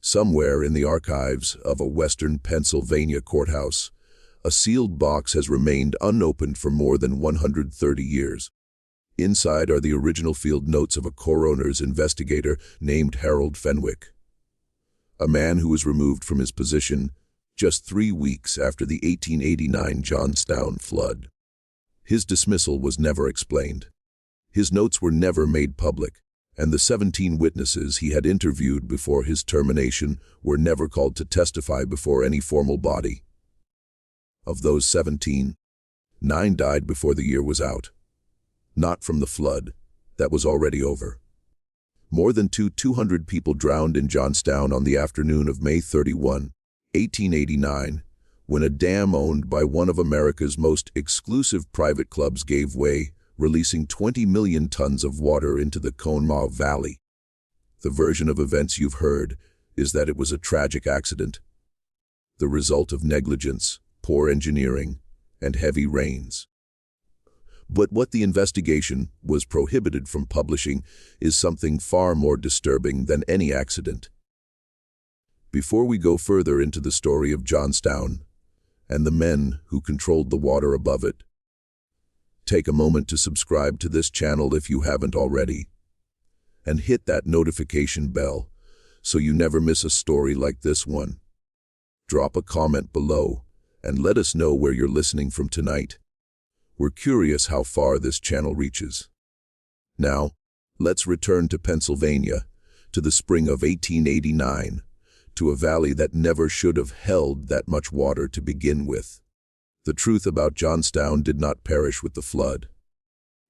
Somewhere in the archives of a western Pennsylvania courthouse, a sealed box has remained unopened for more than 130 years. Inside are the original field notes of a coroner's investigator named Harold Fenwick, a man who was removed from his position just 3 weeks after the 1889 Johnstown Flood. His dismissal was never explained. His notes were never made public, and the 17 witnesses he had interviewed before his termination were never called to testify before any formal body. Of those 17, 9 died before the year was out. Not from the flood, that was already over. More than 200 people drowned in Johnstown on the afternoon of May 31, 1889, when a dam owned by one of America's most exclusive private clubs gave way, releasing 20 million tons of water into the Carnegie Valley. The version of events you've heard is that it was a tragic accident, the result of negligence, poor engineering, and heavy rains. But what the investigation was prohibited from publishing is something far more disturbing than any accident. Before we go further into the story of Johnstown and the men who controlled the water above it, take a moment to subscribe to this channel if you haven't already, and hit that notification bell so you never miss a story like this one. Drop a comment below and let us know where you're listening from tonight. We're curious how far this channel reaches. Now, let's return to Pennsylvania, to the spring of 1889, to a valley that never should have held that much water to begin with. The truth about Johnstown did not perish with the flood.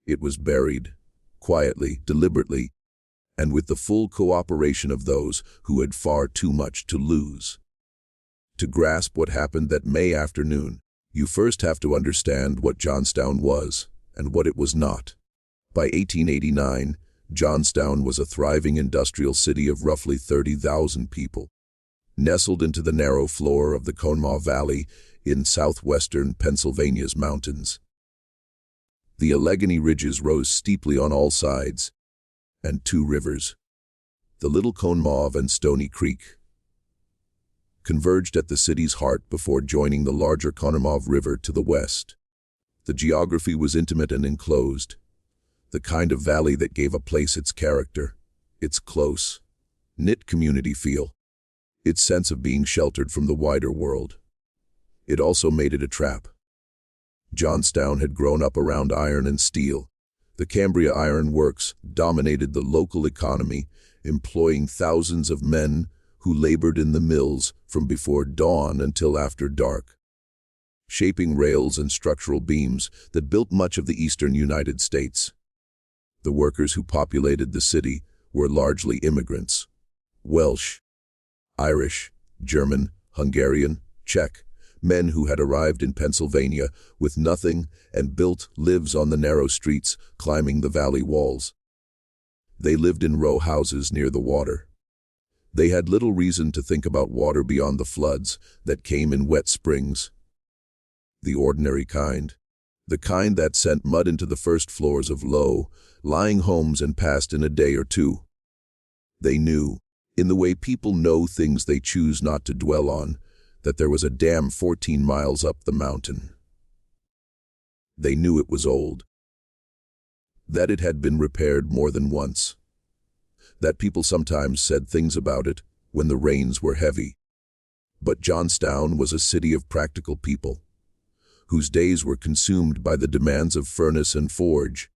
It was buried, quietly, deliberately, and with the full cooperation of those who had far too much to lose. To grasp what happened that May afternoon, you first have to understand what Johnstown was and what it was not. By 1889, Johnstown was a thriving industrial city of roughly 30,000 people, nestled into the narrow floor of the Carnegie Valley in southwestern Pennsylvania's mountains. The Allegheny ridges rose steeply on all sides, and 2 rivers, the Little Carnegie and Stony Creek, converged at the city's heart before joining the larger Carnegie River to the west. The geography was intimate and enclosed, the kind of valley that gave a place its character, its close, knit community feel, its sense of being sheltered from the wider world. It also made it a trap. Johnstown had grown up around iron and steel. The Cambria Iron Works dominated the local economy, employing thousands of men who labored in the mills from before dawn until after dark, shaping rails and structural beams that built much of the eastern United States. The workers who populated the city were largely immigrants: Welsh, Irish, German, Hungarian, Czech, men who had arrived in Pennsylvania with nothing and built lives on the narrow streets climbing the valley walls. They lived in row houses near the water. They had little reason to think about water beyond the floods that came in wet springs. The ordinary kind. The kind that sent mud into the first floors of low-lying homes and passed in a day or two. They knew, in the way people know things they choose not to dwell on, that there was a dam 14 miles up the mountain. They knew it was old, that it had been repaired more than once, that people sometimes said things about it when the rains were heavy. But Johnstown was a city of practical people, whose days were consumed by the demands of furnace and forge,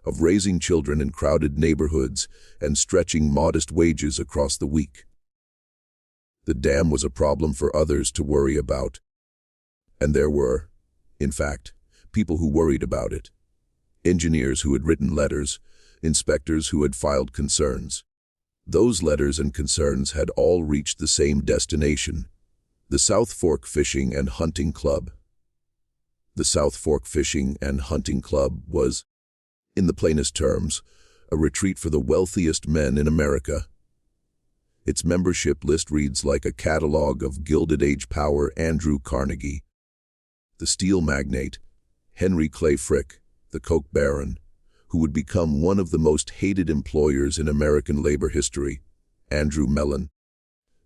of raising children in crowded neighborhoods and stretching modest wages across the week. The dam was a problem for others to worry about, and there were, in fact, people who worried about it. Engineers who had written letters, inspectors who had filed concerns. Those letters and concerns had all reached the same destination: the South Fork Fishing and Hunting Club. The South Fork Fishing and Hunting Club was, in the plainest terms, a retreat for the wealthiest men in America. Its membership list reads like a catalog of Gilded Age power: Andrew Carnegie, the steel magnate; Henry Clay Frick, the coke baron, who would become one of the most hated employers in American labor history; Andrew Mellon,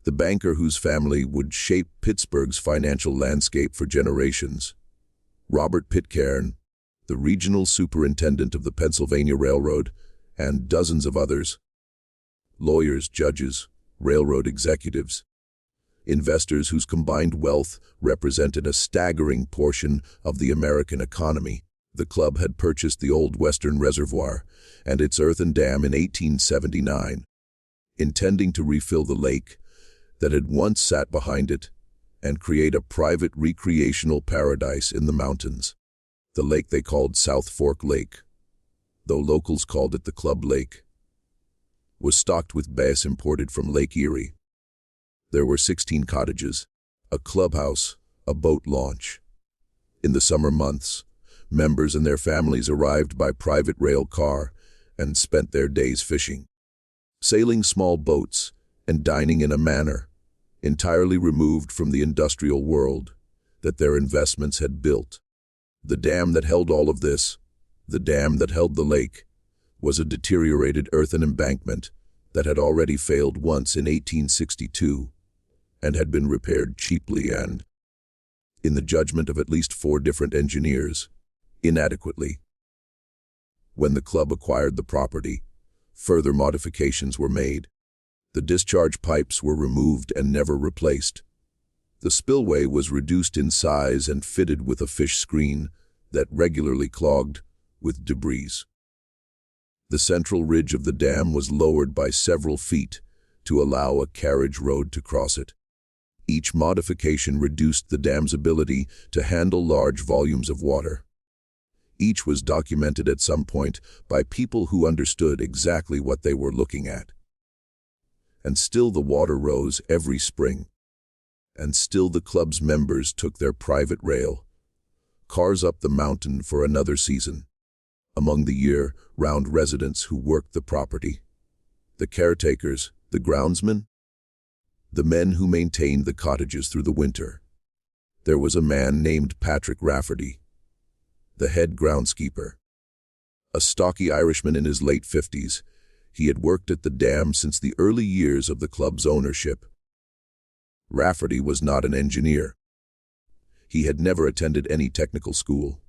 the banker whose family would shape Pittsburgh's financial landscape for generations. Robert Pitcairn, the regional superintendent of the Pennsylvania Railroad, and dozens of others. Lawyers, judges, railroad executives, investors whose combined wealth represented a staggering portion of the American economy. The club had purchased the old Western Reservoir and its earthen dam in 1879, intending to refill the lake that had once sat behind it and create a private recreational paradise in the mountains. The lake they called South Fork Lake, though locals called it the Club Lake, was stocked with bass imported from Lake Erie. There were 16 cottages, a clubhouse, a boat launch. In the summer months, members and their families arrived by private rail car and spent their days fishing, sailing small boats, and dining in a manner entirely removed from the industrial world that their investments had built. The dam that held all of this, the dam that held the lake, was a deteriorated earthen embankment that had already failed once in 1862 and had been repaired cheaply and, in the judgment of at least 4 different engineers, inadequately. When the club acquired the property, further modifications were made. The discharge pipes were removed and never replaced. The spillway was reduced in size and fitted with a fish screen that regularly clogged with debris. The central ridge of the dam was lowered by several feet to allow a carriage road to cross it. Each modification reduced the dam's ability to handle large volumes of water. Each was documented at some point by people who understood exactly what they were looking at. And still the water rose every spring. And still the club's members took their private rail cars up the mountain for another season. Among the year-round residents who worked the property, the caretakers, the groundsmen, the men who maintained the cottages through the winter, there was a man named Patrick Rafferty, the head groundskeeper. A stocky Irishman in his late 50s, he had worked at the dam since the early years of the club's ownership. Rafferty was not an engineer. He had never attended any technical school.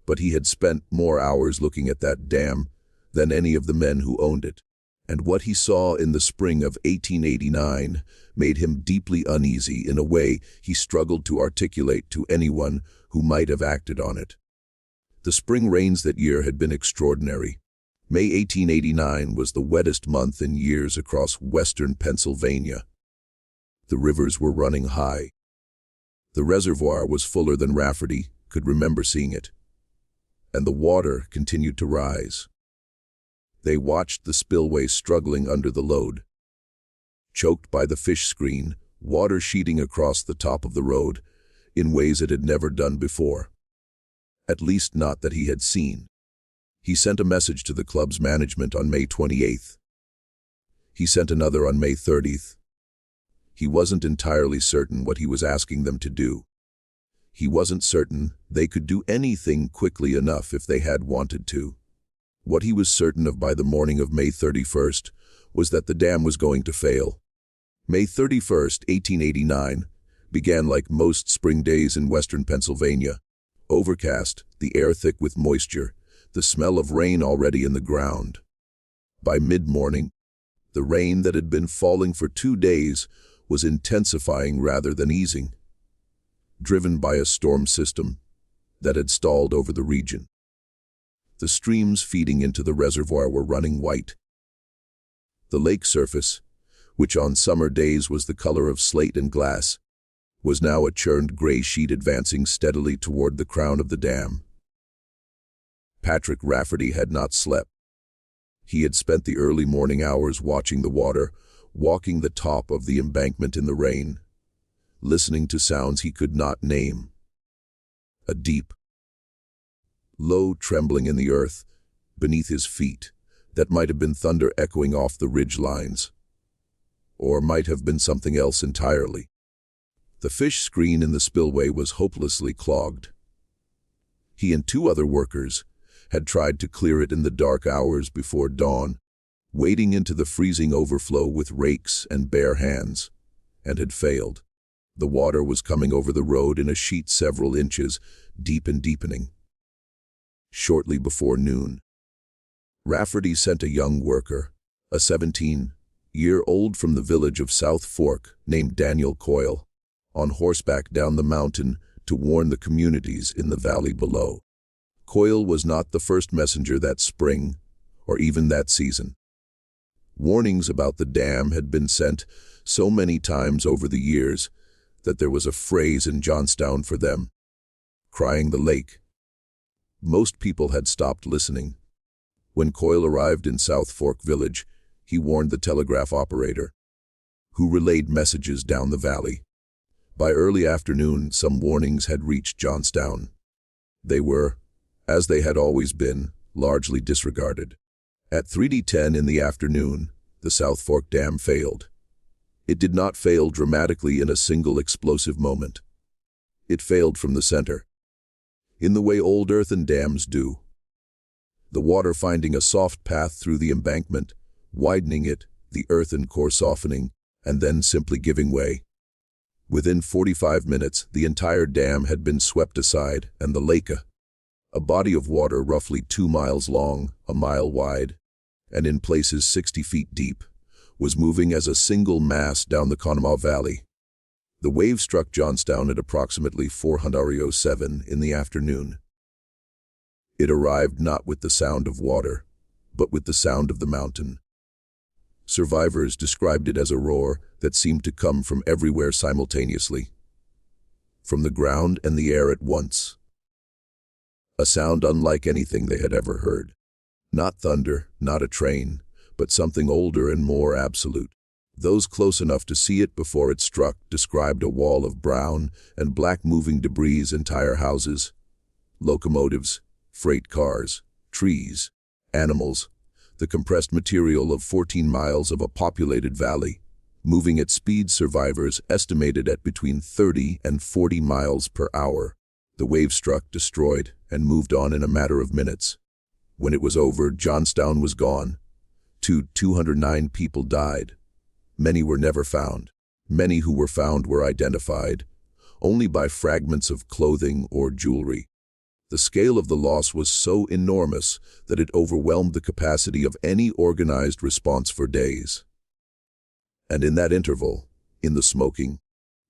But he had spent more hours looking at that dam than any of the men who owned it. And what he saw in the spring of 1889 made him deeply uneasy in a way he struggled to articulate to anyone who might have acted on it. The spring rains that year had been extraordinary. May 1889 was the wettest month in years across western Pennsylvania. The rivers were running high. The reservoir was fuller than Rafferty could remember seeing it, and the water continued to rise. They watched the spillway struggling under the load. Choked by the fish screen, water sheeting across the top of the road in ways it had never done before. At least not that he had seen. He sent a message to the club's management on May 28th. He sent another on May 30th. He wasn't entirely certain what he was asking them to do. He wasn't certain they could do anything quickly enough if they had wanted to. What he was certain of by the morning of May 31st was that the dam was going to fail. May 31st, 1889, began like most spring days in western Pennsylvania. Overcast, the air thick with moisture, the smell of rain already in the ground. By mid-morning, the rain that had been falling for 2 days was intensifying rather than easing, driven by a storm system that had stalled over the region. The streams feeding into the reservoir were running white. The lake surface, which on summer days was the color of slate and glass, was now a churned gray sheet advancing steadily toward the crown of the dam. Patrick Rafferty had not slept. He had spent the early morning hours watching the water, walking the top of the embankment in the rain, listening to sounds he could not name. A deep, low trembling in the earth beneath his feet that might have been thunder echoing off the ridge lines, or might have been something else entirely. The fish screen in the spillway was hopelessly clogged. He and 2 other workers had tried to clear it in the dark hours before dawn, wading into the freezing overflow with rakes and bare hands, and had failed. The water was coming over the road in a sheet several inches, deep and deepening. Shortly before noon, Rafferty sent a young worker, a 17-year-old from the village of South Fork named Daniel Coyle, on horseback down the mountain to warn the communities in the valley below. Coyle was not the first messenger that spring, or even that season. Warnings about the dam had been sent so many times over the years that there was a phrase in Johnstown for them: crying the lake. Most people had stopped listening. When Coyle arrived in South Fork Village, he warned the telegraph operator, who relayed messages down the valley. By early afternoon, some warnings had reached Johnstown. They were, as they had always been, largely disregarded. At 3:10 in the afternoon, the South Fork Dam failed. It did not fail dramatically in a single explosive moment. It failed from the center, in the way old earthen dams do. The water finding a soft path through the embankment, widening it, the earthen core softening, and then simply giving way. Within 45 minutes, the entire dam had been swept aside, and the lake, a body of water roughly 2 miles long, a mile wide, and in places 60 feet deep, was moving as a single mass down the Conemaugh Valley. The wave struck Johnstown at approximately 4:07 in the afternoon. It arrived not with the sound of water, but with the sound of the mountain. Survivors described it as a roar that seemed to come from everywhere simultaneously, from the ground and the air at once. A sound unlike anything they had ever heard. Not thunder, not a train, but something older and more absolute. Those close enough to see it before it struck described a wall of brown and black moving debris, entire houses, locomotives, freight cars, trees, animals, the compressed material of 14 miles of a populated valley, moving at speeds survivors estimated at between 30 and 40 miles per hour. The wave struck, destroyed, and moved on in a matter of minutes. When it was over, Johnstown was gone. 209 people died. Many were never found. Many who were found were identified only by fragments of clothing or jewelry. The scale of the loss was so enormous that it overwhelmed the capacity of any organized response for days. And in that interval, in the smoking,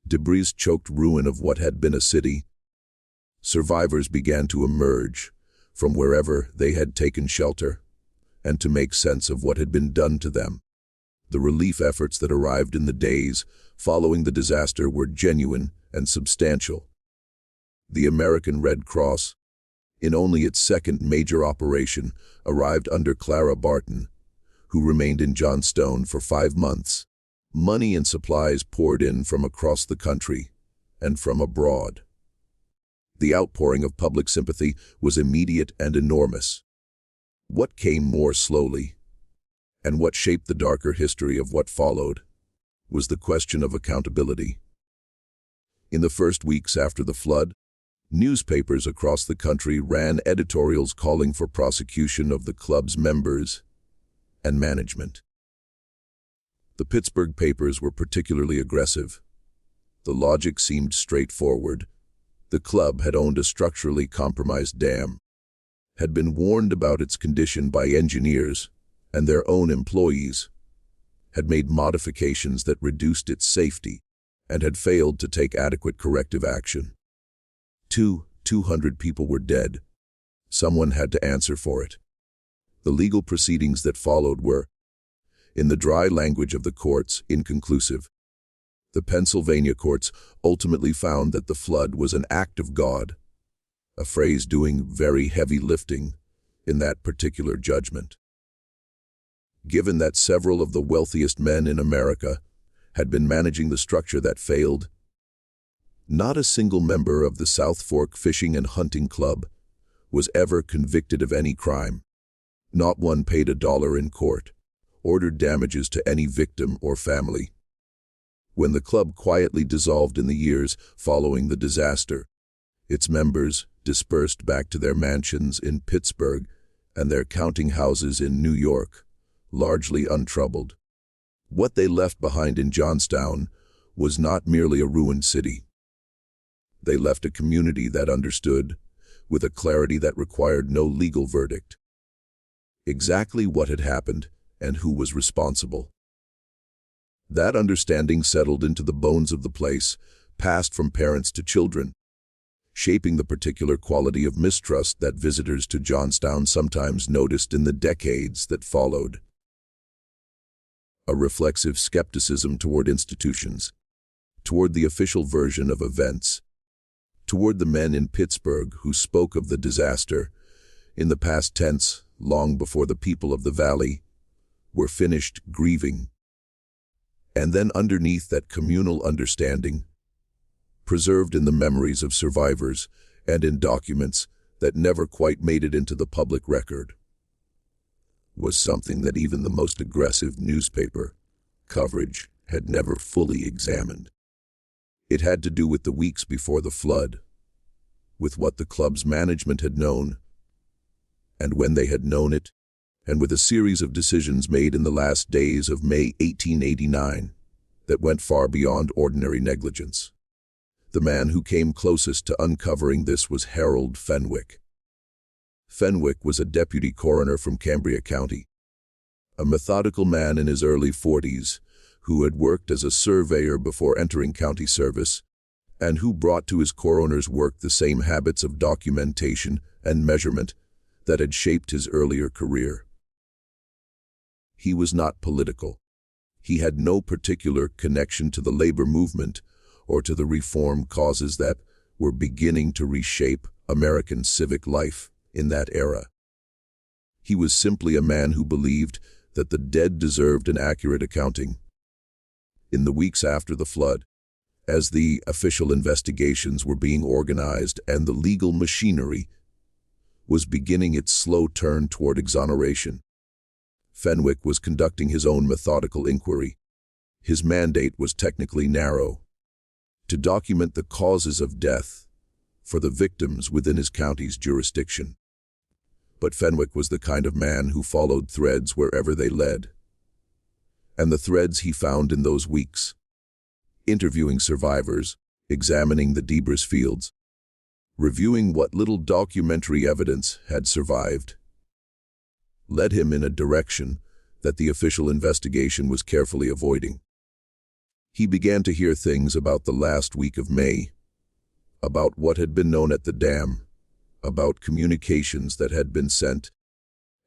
debris-choked ruin of what had been a city, survivors began to emerge from wherever they had taken shelter and to make sense of what had been done to them. The relief efforts that arrived in the days following the disaster were genuine and substantial. The American Red Cross, in only its second major operation, arrived under Clara Barton, who remained in Johnstown for 5 months. Money and supplies poured in from across the country and from abroad. The outpouring of public sympathy was immediate and enormous. What came more slowly, and what shaped the darker history of what followed, was the question of accountability. In the first weeks after the flood, newspapers across the country ran editorials calling for prosecution of the club's members and management. The Pittsburgh papers were particularly aggressive. The logic seemed straightforward. The club had owned a structurally compromised dam, had been warned about its condition by engineers and their own employees, had made modifications that reduced its safety, and had failed to take adequate corrective action. 200 people were dead. Someone had to answer for it. The legal proceedings that followed were, in the dry language of the courts, inconclusive. The Pennsylvania courts ultimately found that the flood was an act of God, a phrase doing very heavy lifting in that particular judgment. Given that several of the wealthiest men in America had been managing the structure that failed, not a single member of the South Fork Fishing and Hunting Club was ever convicted of any crime. Not one paid $1 in court, ordered damages to any victim or family. When the club quietly dissolved in the years following the disaster, its members dispersed back to their mansions in Pittsburgh and their counting houses in New York, largely untroubled. What they left behind in Johnstown was not merely a ruined city. They left a community that understood, with a clarity that required no legal verdict, exactly what had happened and who was responsible. That understanding settled into the bones of the place, passed from parents to children, shaping the particular quality of mistrust that visitors to Johnstown sometimes noticed in the decades that followed. A reflexive skepticism toward institutions, toward the official version of events, toward the men in Pittsburgh who spoke of the disaster, in the past tense, long before the people of the valley were finished grieving. And then underneath that communal understanding, preserved in the memories of survivors and in documents that never quite made it into the public record, was something that even the most aggressive newspaper coverage had never fully examined. It had to do with the weeks before the flood, with what the club's management had known, and when they had known it, and with a series of decisions made in the last days of May 1889 that went far beyond ordinary negligence. The man who came closest to uncovering this was Harold Fenwick. Fenwick was a deputy coroner from Cambria County, a methodical man in his early 40s who had worked as a surveyor before entering county service, and who brought to his coroner's work the same habits of documentation and measurement that had shaped his earlier career. He was not political. He had no particular connection to the labor movement or to the reform causes that were beginning to reshape American civic life in that era. He was simply a man who believed that the dead deserved an accurate accounting. In the weeks after the flood, as the official investigations were being organized and the legal machinery was beginning its slow turn toward exoneration, Fenwick was conducting his own methodical inquiry. His mandate was technically narrow: to document the causes of death for the victims within his county's jurisdiction. But Fenwick was the kind of man who followed threads wherever they led. And the threads he found in those weeks, interviewing survivors, examining the debris fields, reviewing what little documentary evidence had survived, led him in a direction that the official investigation was carefully avoiding. He began to hear things about the last week of May, about what had been known at the dam, about communications that had been sent,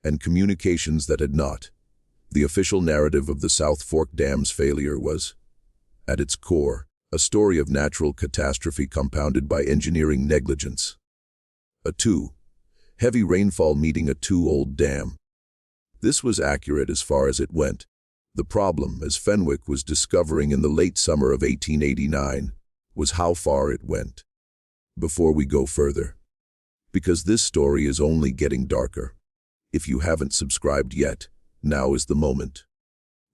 and communications that had not. The official narrative of the South Fork Dam's failure was, at its core, a story of natural catastrophe compounded by engineering negligence. A heavy rainfall meeting a too old dam. This was accurate as far as it went. The problem, as Fenwick was discovering in the late summer of 1889, was how far it went. Before we go further, because this story is only getting darker. If you haven't subscribed yet, now is the moment.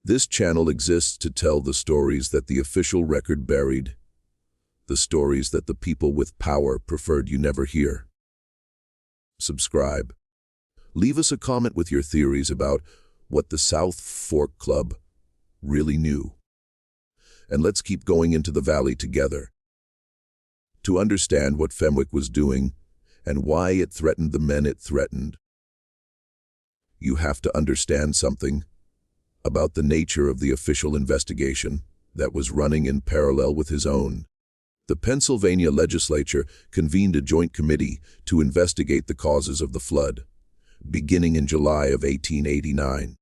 This channel exists to tell the stories that the official record buried, the stories that the people with power preferred you never hear. Subscribe. Leave us a comment with your theories about what the South Fork Club really knew. And let's keep going into the valley together. To understand what Fenwick was doing and why it threatened the men it threatened, you have to understand something about the nature of the official investigation that was running in parallel with his own. The Pennsylvania legislature convened a joint committee to investigate the causes of the flood, beginning in July of 1889.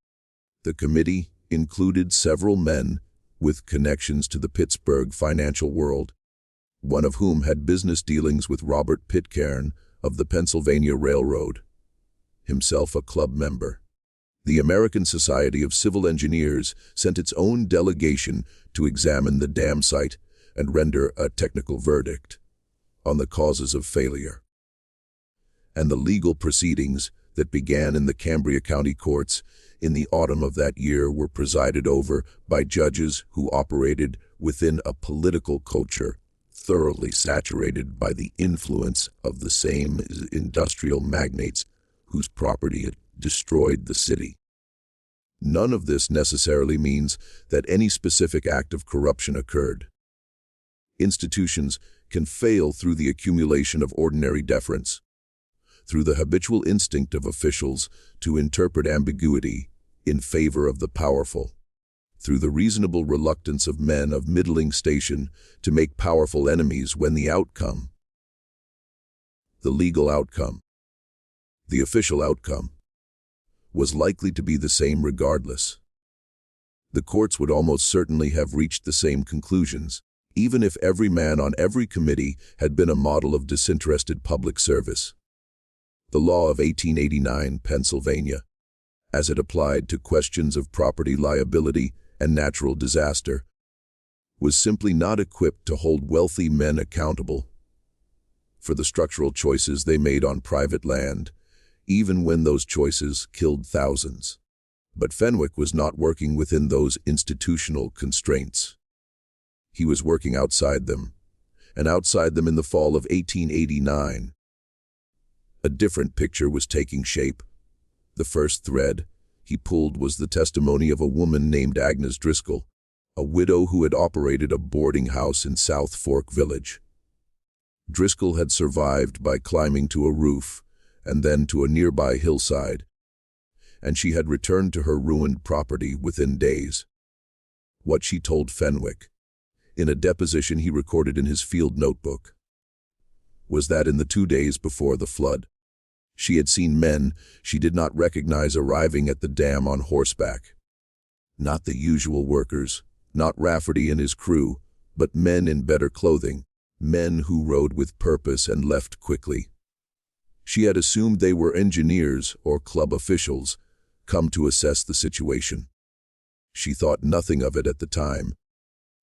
The committee included several men with connections to the Pittsburgh financial world, one of whom had business dealings with Robert Pitcairn of the Pennsylvania Railroad, himself a club member. The American Society of Civil Engineers sent its own delegation to examine the dam site and render a technical verdict on the causes of failure. And the legal proceedings that began in the Cambria County courts in the autumn of that year were presided over by judges who operated within a political culture thoroughly saturated by the influence of the same industrial magnates whose property had destroyed the city. None of this necessarily means that any specific act of corruption occurred. Institutions can fail through the accumulation of ordinary deference, through the habitual instinct of officials to interpret ambiguity in favor of the powerful, through the reasonable reluctance of men of middling station to make powerful enemies when the outcome, the legal outcome, the official outcome, was likely to be the same regardless. The courts would almost certainly have reached the same conclusions, even if every man on every committee had been a model of disinterested public service. The law of 1889, Pennsylvania, as it applied to questions of property liability and natural disaster, was simply not equipped to hold wealthy men accountable for the structural choices they made on private land, even when those choices killed thousands. But Fenwick was not working within those institutional constraints. He was working outside them, and outside them in the fall of 1889. A different picture was taking shape. The first thread he pulled was the testimony of a woman named Agnes Driscoll, a widow who had operated a boarding house in South Fork Village. Driscoll had survived by climbing to a roof and then to a nearby hillside, and she had returned to her ruined property within days. What she told Fenwick, in a deposition he recorded in his field notebook, was that in the 2 days before the flood, she had seen men she did not recognize arriving at the dam on horseback. Not the usual workers, not Rafferty and his crew, but men in better clothing, men who rode with purpose and left quickly. She had assumed they were engineers or club officials, come to assess the situation. She thought nothing of it at the time.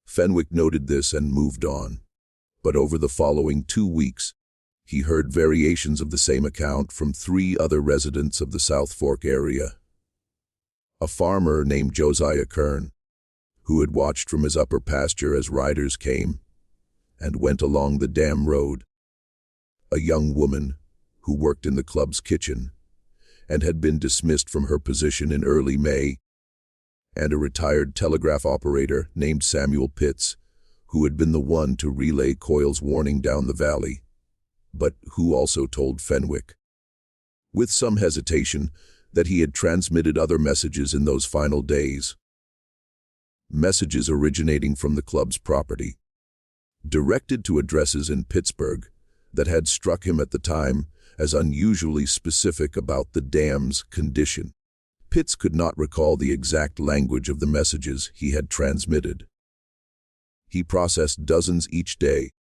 Fenwick noted this and moved on. But over the following 2 weeks, he heard variations of the same account from 3 other residents of the South Fork area. A farmer named Josiah Kern, who had watched from his upper pasture as riders came and went along the dam road. A young woman who worked in the club's kitchen and had been dismissed from her position in early May, and a retired telegraph operator named Samuel Pitts, who had been the one to relay Coyle's warning down the valley, but who also told Fenwick, with some hesitation, that he had transmitted other messages in those final days. Messages originating from the club's property, directed to addresses in Pittsburgh that had struck him at the time as unusually specific about the dam's condition. Pitts could not recall the exact language of the messages he had transmitted. He processed dozens each day,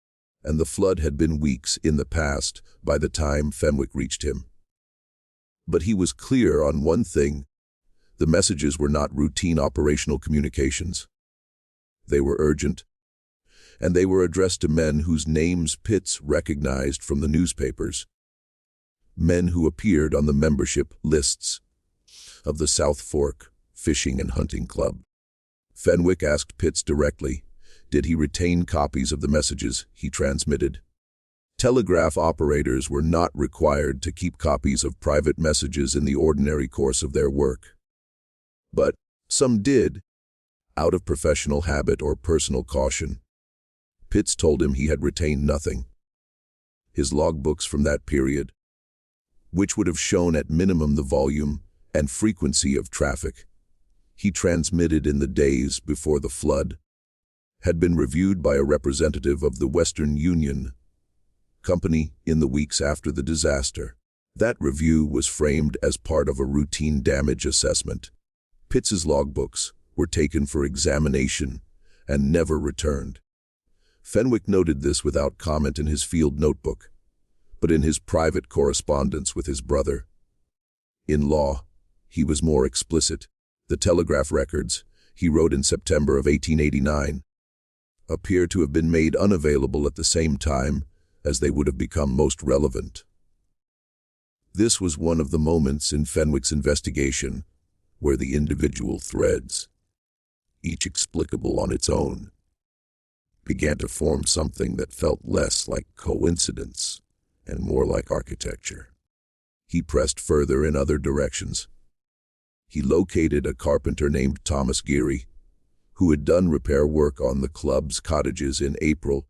and the flood had been weeks in the past by the time Fenwick reached him. But he was clear on one thing: the messages were not routine operational communications. They were urgent, and they were addressed to men whose names Pitts recognized from the newspapers, men who appeared on the membership lists of the South Fork Fishing and Hunting Club. Fenwick asked Pitts directly, did he retain copies of the messages he transmitted? Telegraph operators were not required to keep copies of private messages in the ordinary course of their work. But some did, out of professional habit or personal caution. Pitts told him he had retained nothing. His logbooks from that period, which would have shown at minimum the volume and frequency of traffic he transmitted in the days before the flood, had been reviewed by a representative of the Western Union Company in the weeks after the disaster. That review was framed as part of a routine damage assessment. Pitts's logbooks were taken for examination and never returned. Fenwick noted this without comment in his field notebook, but in his private correspondence with his brother. In law, he was more explicit. The telegraph records he wrote in September of 1889 appear to have been made unavailable at the same time as they would have become most relevant. This was one of the moments in Fenwick's investigation where the individual threads, each explicable on its own, began to form something that felt less like coincidence and more like architecture. He pressed further in other directions. He located a carpenter named Thomas Geary, who had done repair work on the club's cottages in April,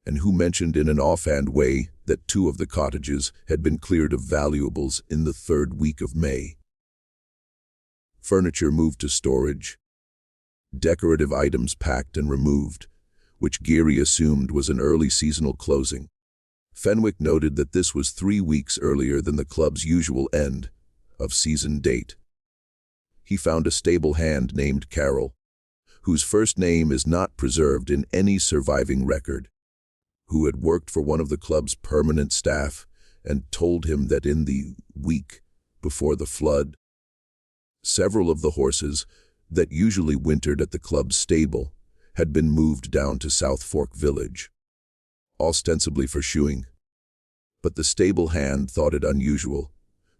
and who mentioned in an offhand way that 2 of the cottages had been cleared of valuables in the 3rd week of May. Furniture moved to storage, decorative items packed and removed, which Geary assumed was an early seasonal closing. Fenwick noted that this was 3 weeks earlier than the club's usual end of season date. He found a stable hand named Carol, whose first name is not preserved in any surviving record, who had worked for one of the club's permanent staff and told him that in the week before the flood, several of the horses that usually wintered at the club's stable had been moved down to South Fork Village, ostensibly for shoeing. But the stable hand thought it unusual,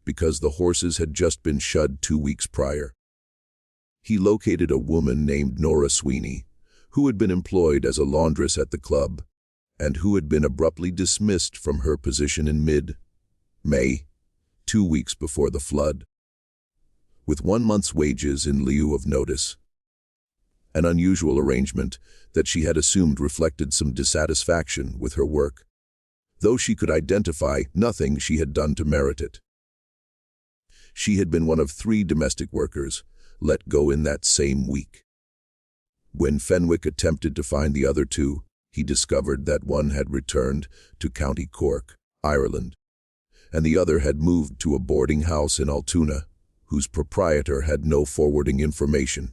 because the horses had just been shod 2 weeks prior. He located a woman named Nora Sweeney, who had been employed as a laundress at the club, and who had been abruptly dismissed from her position in mid-May, 2 weeks before the flood, with 1 month's wages in lieu of notice. An unusual arrangement that she had assumed reflected some dissatisfaction with her work, though she could identify nothing she had done to merit it. She had been one of 3 domestic workers let go in that same week. When Fenwick attempted to find the other 2, he discovered that one had returned to County Cork, Ireland, and the other had moved to a boarding house in Altoona, whose proprietor had no forwarding information.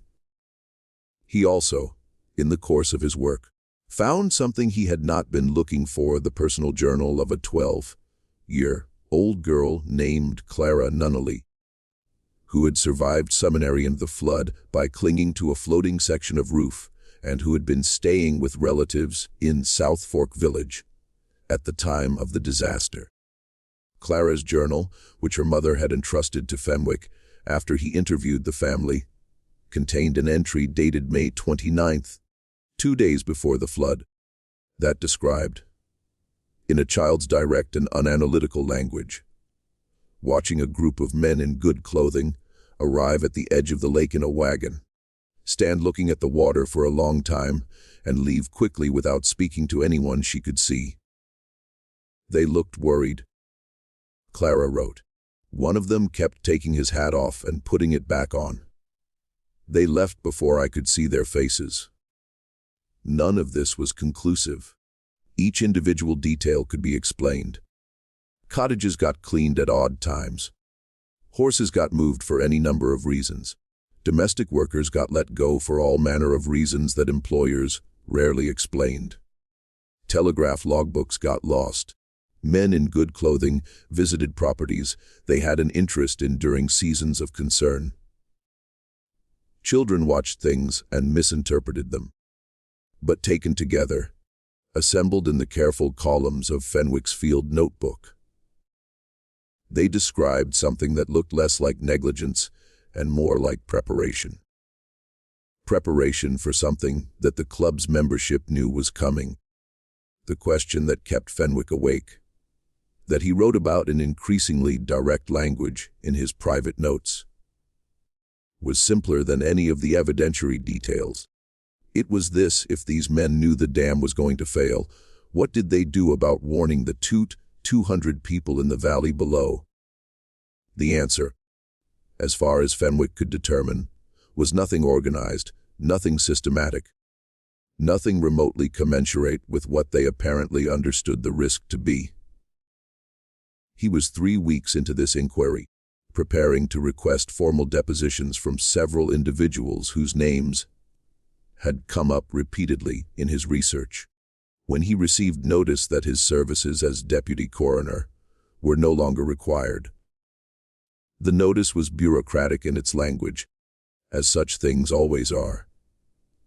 He also, in the course of his work, found something he had not been looking for: the personal journal of a 12-year-old girl named Clara Nunnally, who had survived seminary and the flood by clinging to a floating section of roof, and who had been staying with relatives in South Fork Village at the time of the disaster. Clara's journal, which her mother had entrusted to Fenwick after he interviewed the family, contained an entry dated May 29th, 2 days before the flood, that described, in a child's direct and unanalytical language, watching a group of men in good clothing arrive at the edge of the lake in a wagon, stand looking at the water for a long time, and leave quickly without speaking to anyone she could see. They looked worried. Clara wrote, "One of them kept taking his hat off and putting it back on. They left before I could see their faces." None of this was conclusive. Each individual detail could be explained. Cottages got cleaned at odd times. Horses got moved for any number of reasons. Domestic workers got let go for all manner of reasons that employers rarely explained. Telegraph logbooks got lost. Men in good clothing visited properties they had an interest in during seasons of concern. Children watched things and misinterpreted them. But taken together, assembled in the careful columns of Fenwick's field notebook, they described something that looked less like negligence and more like preparation. Preparation for something that the club's membership knew was coming. The question that kept Fenwick awake, that he wrote about in increasingly direct language in his private notes, was simpler than any of the evidentiary details. It was this: if these men knew the dam was going to fail, what did they do about warning the 200 people in the valley below? The answer, as far as Fenwick could determine, was nothing organized, nothing systematic, nothing remotely commensurate with what they apparently understood the risk to be. He was 3 weeks into this inquiry, preparing to request formal depositions from several individuals whose names had come up repeatedly in his research, when he received notice that his services as deputy coroner were no longer required. The notice was bureaucratic in its language, as such things always are.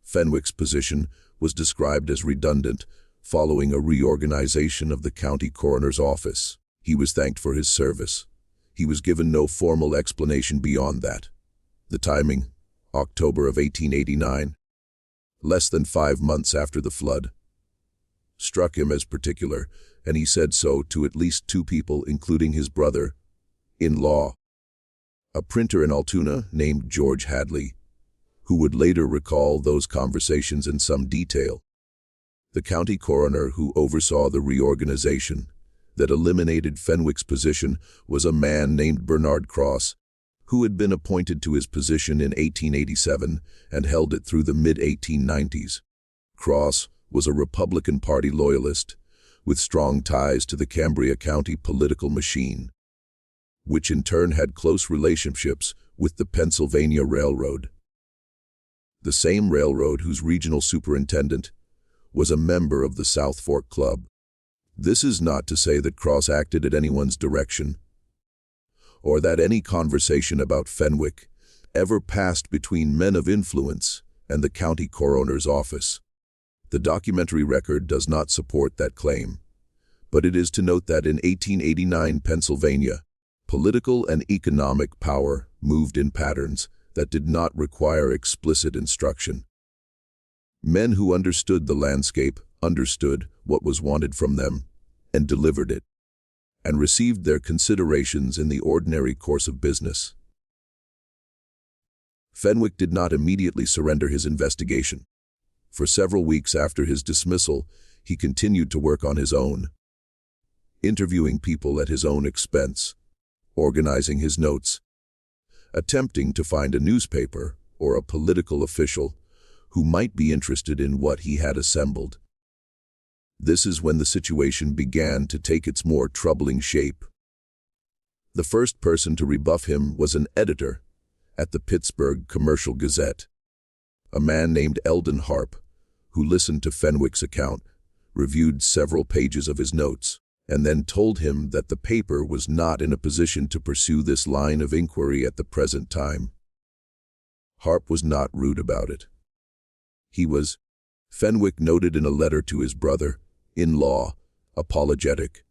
Fenwick's position was described as redundant, following a reorganization of the county coroner's office. He was thanked for his service. He was given no formal explanation beyond that. The timing, October of 1889, less than 5 months after the flood, struck him as particular, and he said so to at least 2 people, including his brother-in-law. a printer in Altoona named George Hadley, who would later recall those conversations in some detail. The county coroner who oversaw the reorganization that eliminated Fenwick's position was a man named Bernard Cross, who had been appointed to his position in 1887 and held it through the mid-1890s. Cross was a Republican Party loyalist with strong ties to the Cambria County political machine, which in turn had close relationships with the Pennsylvania Railroad. The same railroad whose regional superintendent was a member of the South Fork Club. This is not to say that Cross acted at anyone's direction, or that any conversation about Fenwick ever passed between men of influence and the county coroner's office. The documentary record does not support that claim, but it is to note that in 1889 Pennsylvania, political and economic power moved in patterns that did not require explicit instruction. Men who understood the landscape understood what was wanted from them and delivered it, and received their considerations in the ordinary course of business. Fenwick did not immediately surrender his investigation. For several weeks after his dismissal, he continued to work on his own, interviewing people at his own expense, organizing his notes, attempting to find a newspaper or a political official who might be interested in what he had assembled. This is when the situation began to take its more troubling shape. The first person to rebuff him was an editor at the Pittsburgh Commercial Gazette, a man named Eldon Harp, who listened to Fenwick's account, reviewed several pages of his notes, and then told him that the paper was not in a position to pursue this line of inquiry at the present time. Harp was not rude about it. He was, Fenwick noted in a letter to his brother-in-law, apologetic,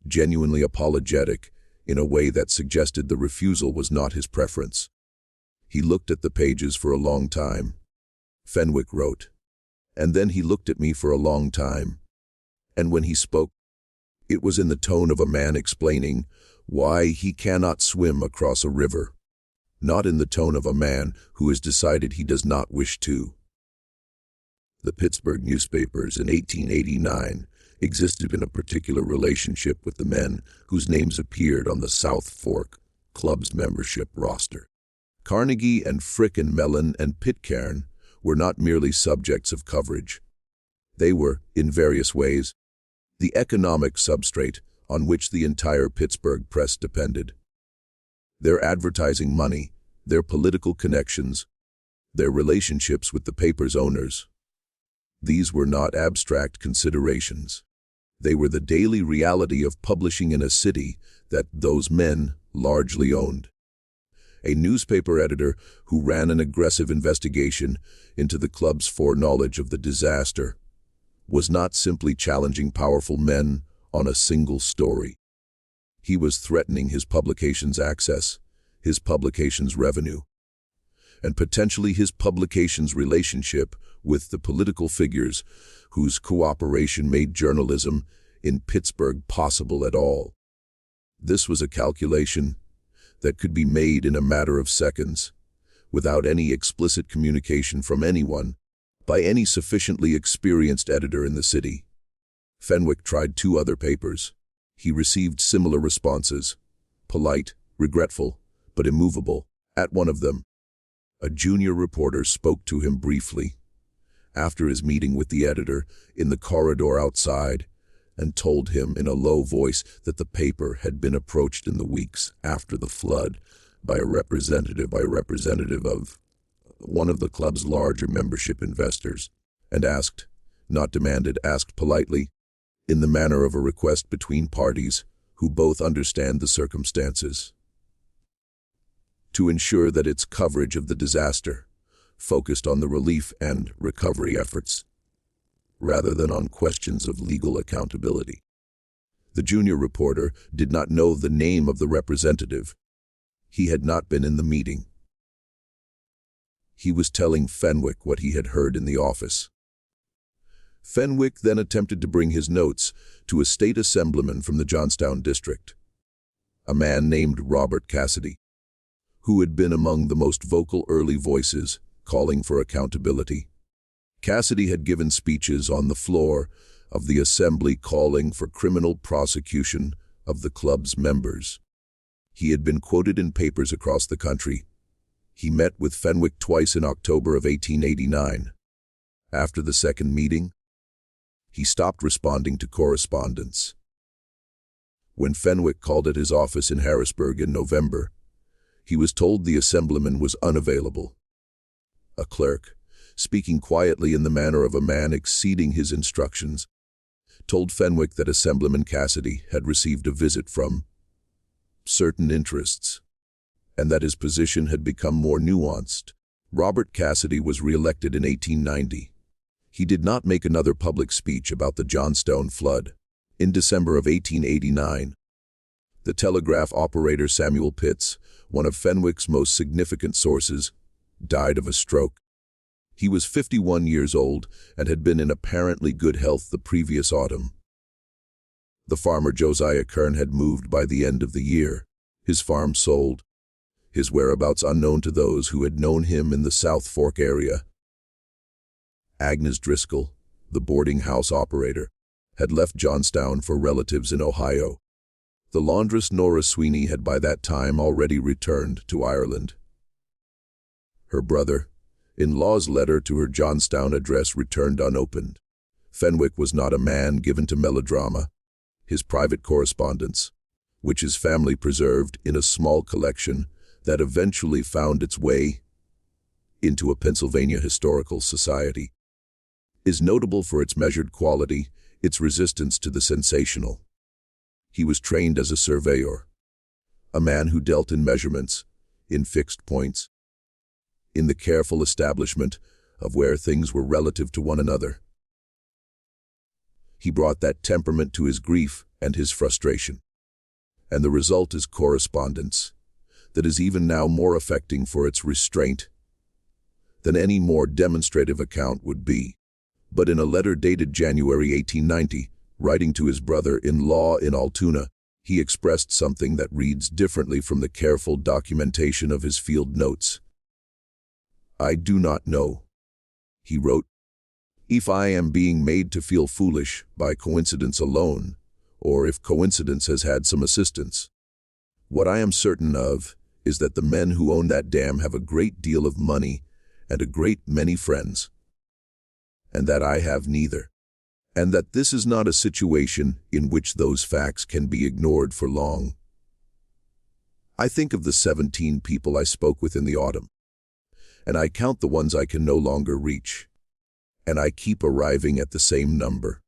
genuinely apologetic, in a way that suggested the refusal was not his preference. He looked at the pages for a long time, Fenwick wrote, and then he looked at me for a long time, and when he spoke, it was in the tone of a man explaining why he cannot swim across a river, not in the tone of a man who has decided he does not wish to. The Pittsburgh newspapers in 1889 existed in a particular relationship with the men whose names appeared on the South Fork Club's membership roster. Carnegie and Frick and Mellon and Pitcairn were not merely subjects of coverage. They were, in various ways, the economic substrate on which the entire Pittsburgh press depended. Their advertising money, their political connections, their relationships with the paper's owners. These were not abstract considerations. They were the daily reality of publishing in a city that those men largely owned. A newspaper editor who ran an aggressive investigation into the club's foreknowledge of the disaster was not simply challenging powerful men on a single story. He was threatening his publication's access, his publication's revenue, and potentially his publication's relationship with the political figures whose cooperation made journalism in Pittsburgh possible at all. This was a calculation that could be made in a matter of seconds, without any explicit communication from anyone, by any sufficiently experienced editor in the city. Fenwick tried 2 other papers. He received similar responses, polite, regretful, but immovable. At one of them, a junior reporter spoke to him briefly, after his meeting with the editor in the corridor outside, and told him in a low voice that the paper had been approached in the weeks after the flood by a representative of one of the club's larger membership investors, and asked, not demanded, asked politely, in the manner of a request between parties who both understand the circumstances, to ensure that its coverage of the disaster focused on the relief and recovery efforts, rather than on questions of legal accountability. The junior reporter did not know the name of the representative. He had not been in the meeting. He was telling Fenwick what he had heard in the office. Fenwick then attempted to bring his notes to a state assemblyman from the Johnstown district, a man named Robert Cassidy, who had been among the most vocal early voices calling for accountability. Cassidy had given speeches on the floor of the assembly calling for criminal prosecution of the club's members. He had been quoted in papers across the country. He met with Fenwick twice in October of 1889. After the second meeting, he stopped responding to correspondence. When Fenwick called at his office in Harrisburg in November, he was told the assemblyman was unavailable. A clerk, speaking quietly in the manner of a man exceeding his instructions, told Fenwick that Assemblyman Cassidy had received a visit from certain interests, and that his position had become more nuanced. Robert Cassidy was re-elected in 1890. He did not make another public speech about the Johnstown Flood. In December of 1889, the telegraph operator Samuel Pitts, one of Fenwick's most significant sources, died of a stroke. He was 51 years old and had been in apparently good health the previous autumn. The farmer Josiah Kern had moved by the end of the year, his farm sold, his whereabouts unknown to those who had known him in the South Fork area. Agnes Driscoll, the boarding house operator, had left Johnstown for relatives in Ohio. The laundress Nora Sweeney had by that time already returned to Ireland. Her brother-in-law's letter to her Johnstown address returned unopened. Fenwick was not a man given to melodrama. His private correspondence, which his family preserved in a small collection that eventually found its way into a Pennsylvania historical society, is notable for its measured quality, its resistance to the sensational. He was trained as a surveyor, a man who dealt in measurements, in fixed points, in the careful establishment of where things were relative to one another. He brought that temperament to his grief and his frustration, and the result is correspondence that is even now more affecting for its restraint than any more demonstrative account would be. But in a letter dated January 1890, writing to his brother-in-law in Altoona, he expressed something that reads differently from the careful documentation of his field notes. "I do not know," he wrote, "if I am being made to feel foolish by coincidence alone, or if coincidence has had some assistance. What I am certain of is that the men who own that dam have a great deal of money and a great many friends, and that I have neither, and that this is not a situation in which those facts can be ignored for long. I think of the 17 people I spoke with in the autumn, and I count the ones I can no longer reach, and I keep arriving at the same number.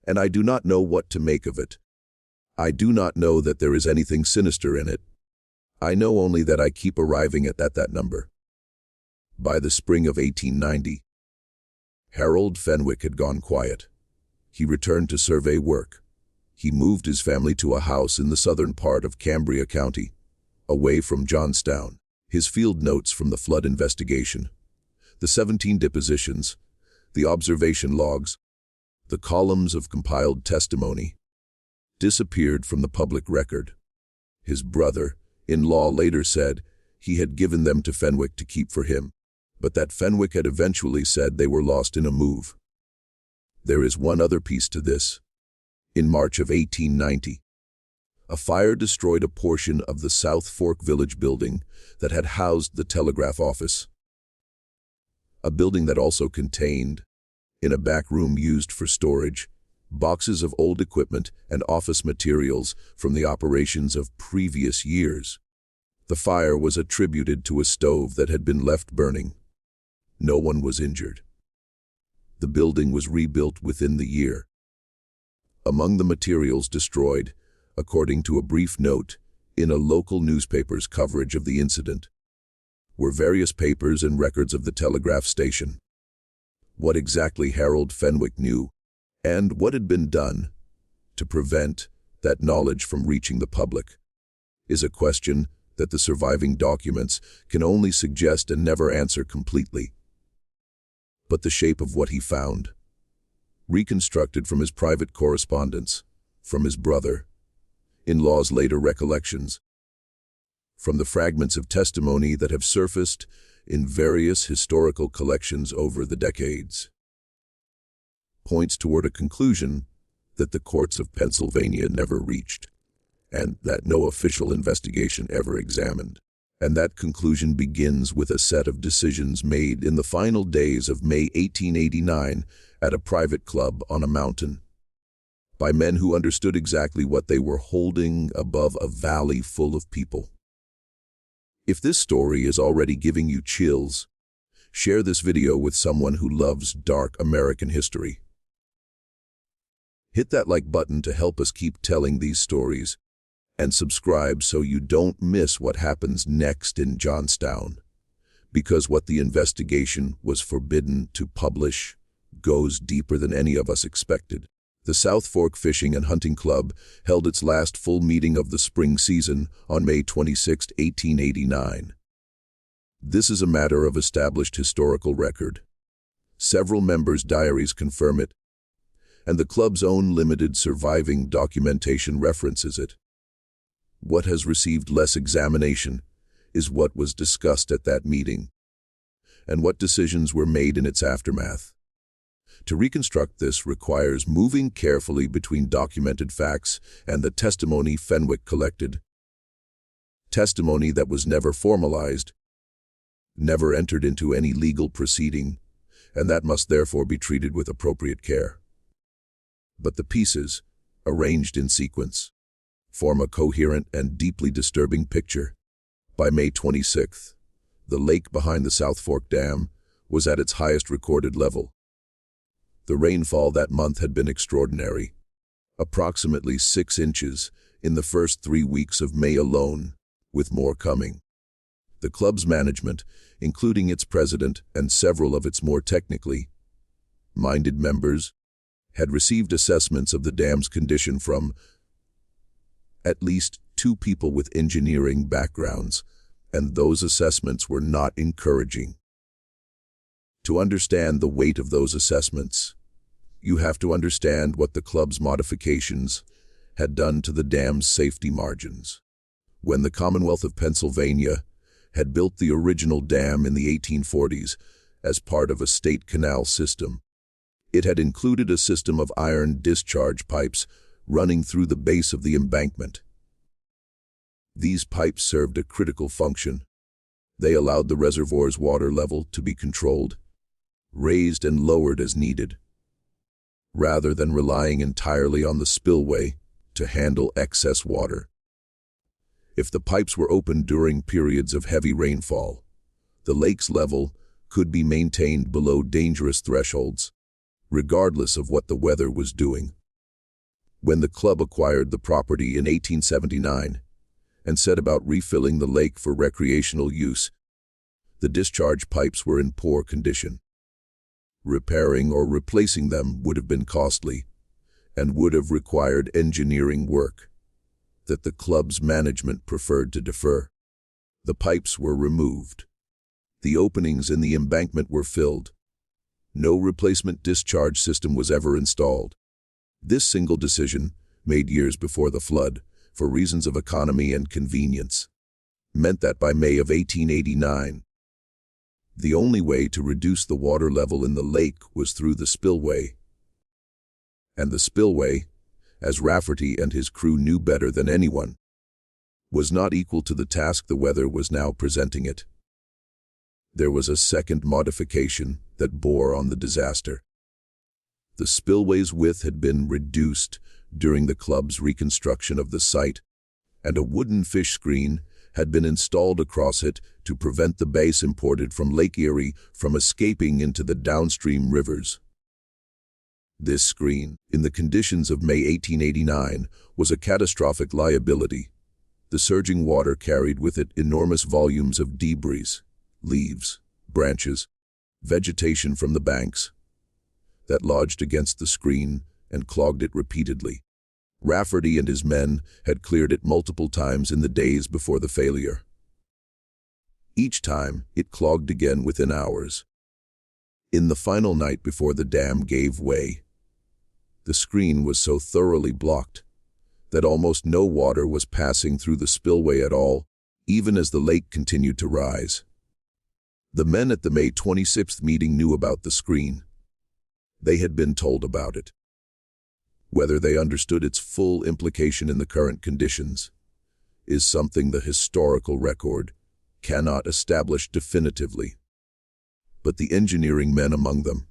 And I do not know what to make of it. I do not know that there is anything sinister in it. I know only that I keep arriving at that number." By the spring of 1890, Harold Fenwick had gone quiet. He returned to survey work. He moved his family to a house in the southern part of Cambria County, away from Johnstown. His field notes from the flood investigation, the 17 depositions, the observation logs, the columns of compiled testimony, disappeared from the public record. His brother-in-law later said he had given them to Fenwick to keep for him, but that Fenwick had eventually said they were lost in a move. There is one other piece to this. In March of 1890, a fire destroyed a portion of the South Fork Village building that had housed the telegraph office, a building that also contained, in a back room used for storage, boxes of old equipment and office materials from the operations of previous years. The fire was attributed to a stove that had been left burning. No one was injured. The building was rebuilt within the year. Among the materials destroyed, according to a brief note in a local newspaper's coverage of the incident, were various papers and records of the telegraph station. What exactly Harold Fenwick knew, and what had been done to prevent that knowledge from reaching the public, is a question that the surviving documents can only suggest and never answer completely. But the shape of what he found, reconstructed from his private correspondence, from his brother-in-law's later recollections, from the fragments of testimony that have surfaced in various historical collections over the decades, points toward a conclusion that the courts of Pennsylvania never reached, and that no official investigation ever examined. And that conclusion begins with a set of decisions made in the final days of May 1889 at a private club on a mountain, by men who understood exactly what they were holding above a valley full of people. If this story is already giving you chills, share this video with someone who loves dark American history. Hit that like button to help us keep telling these stories, and subscribe so you don't miss what happens next in Johnstown, because what the investigation was forbidden to publish goes deeper than any of us expected. The South Fork Fishing and Hunting Club held its last full meeting of the spring season on May 26, 1889. This is a matter of established historical record. Several members' diaries confirm it, and the club's own limited surviving documentation references it. What has received less examination is what was discussed at that meeting, and what decisions were made in its aftermath. To reconstruct this requires moving carefully between documented facts and the testimony Fenwick collected. Testimony that was never formalized, never entered into any legal proceeding, and that must therefore be treated with appropriate care. But the pieces, arranged in sequence, form a coherent and deeply disturbing picture. By May 26th, the lake behind the South Fork Dam was at its highest recorded level. The rainfall that month had been extraordinary, approximately 6 inches in the first 3 weeks of May alone, with more coming. The club's management, including its president and several of its more technically minded members, had received assessments of the dam's condition from at least 2 people with engineering backgrounds, and those assessments were not encouraging. To understand the weight of those assessments, you have to understand what the club's modifications had done to the dam's safety margins. When the Commonwealth of Pennsylvania had built the original dam in the 1840s as part of a state canal system, it had included a system of iron discharge pipes running through the base of the embankment. These pipes served a critical function. They allowed the reservoir's water level to be controlled, raised and lowered as needed, rather than relying entirely on the spillway to handle excess water. If the pipes were opened during periods of heavy rainfall, the lake's level could be maintained below dangerous thresholds, regardless of what the weather was doing. When the club acquired the property in 1879 and set about refilling the lake for recreational use, the discharge pipes were in poor condition. Repairing or replacing them would have been costly and would have required engineering work that the club's management preferred to defer. The pipes were removed. The openings in the embankment were filled. No replacement discharge system was ever installed. This single decision, made years before the flood, for reasons of economy and convenience, meant that by May of 1889, the only way to reduce the water level in the lake was through the spillway. And the spillway, as Rafferty and his crew knew better than anyone, was not equal to the task the weather was now presenting it. There was a second modification that bore on the disaster. The spillway's width had been reduced during the club's reconstruction of the site, and a wooden fish screen had been installed across it to prevent the base imported from Lake Erie from escaping into the downstream rivers. This screen, in the conditions of May 1889, was a catastrophic liability. The surging water carried with it enormous volumes of debris, leaves, branches, vegetation from the banks, that lodged against the screen and clogged it repeatedly. Rafferty and his men had cleared it multiple times in the days before the failure. Each time, it clogged again within hours. In the final night before the dam gave way, the screen was so thoroughly blocked that almost no water was passing through the spillway at all, even as the lake continued to rise. The men at the May 26th meeting knew about the screen. They had been told about it. Whether they understood its full implication in the current conditions is something the historical record cannot establish definitively. But the engineering men among them,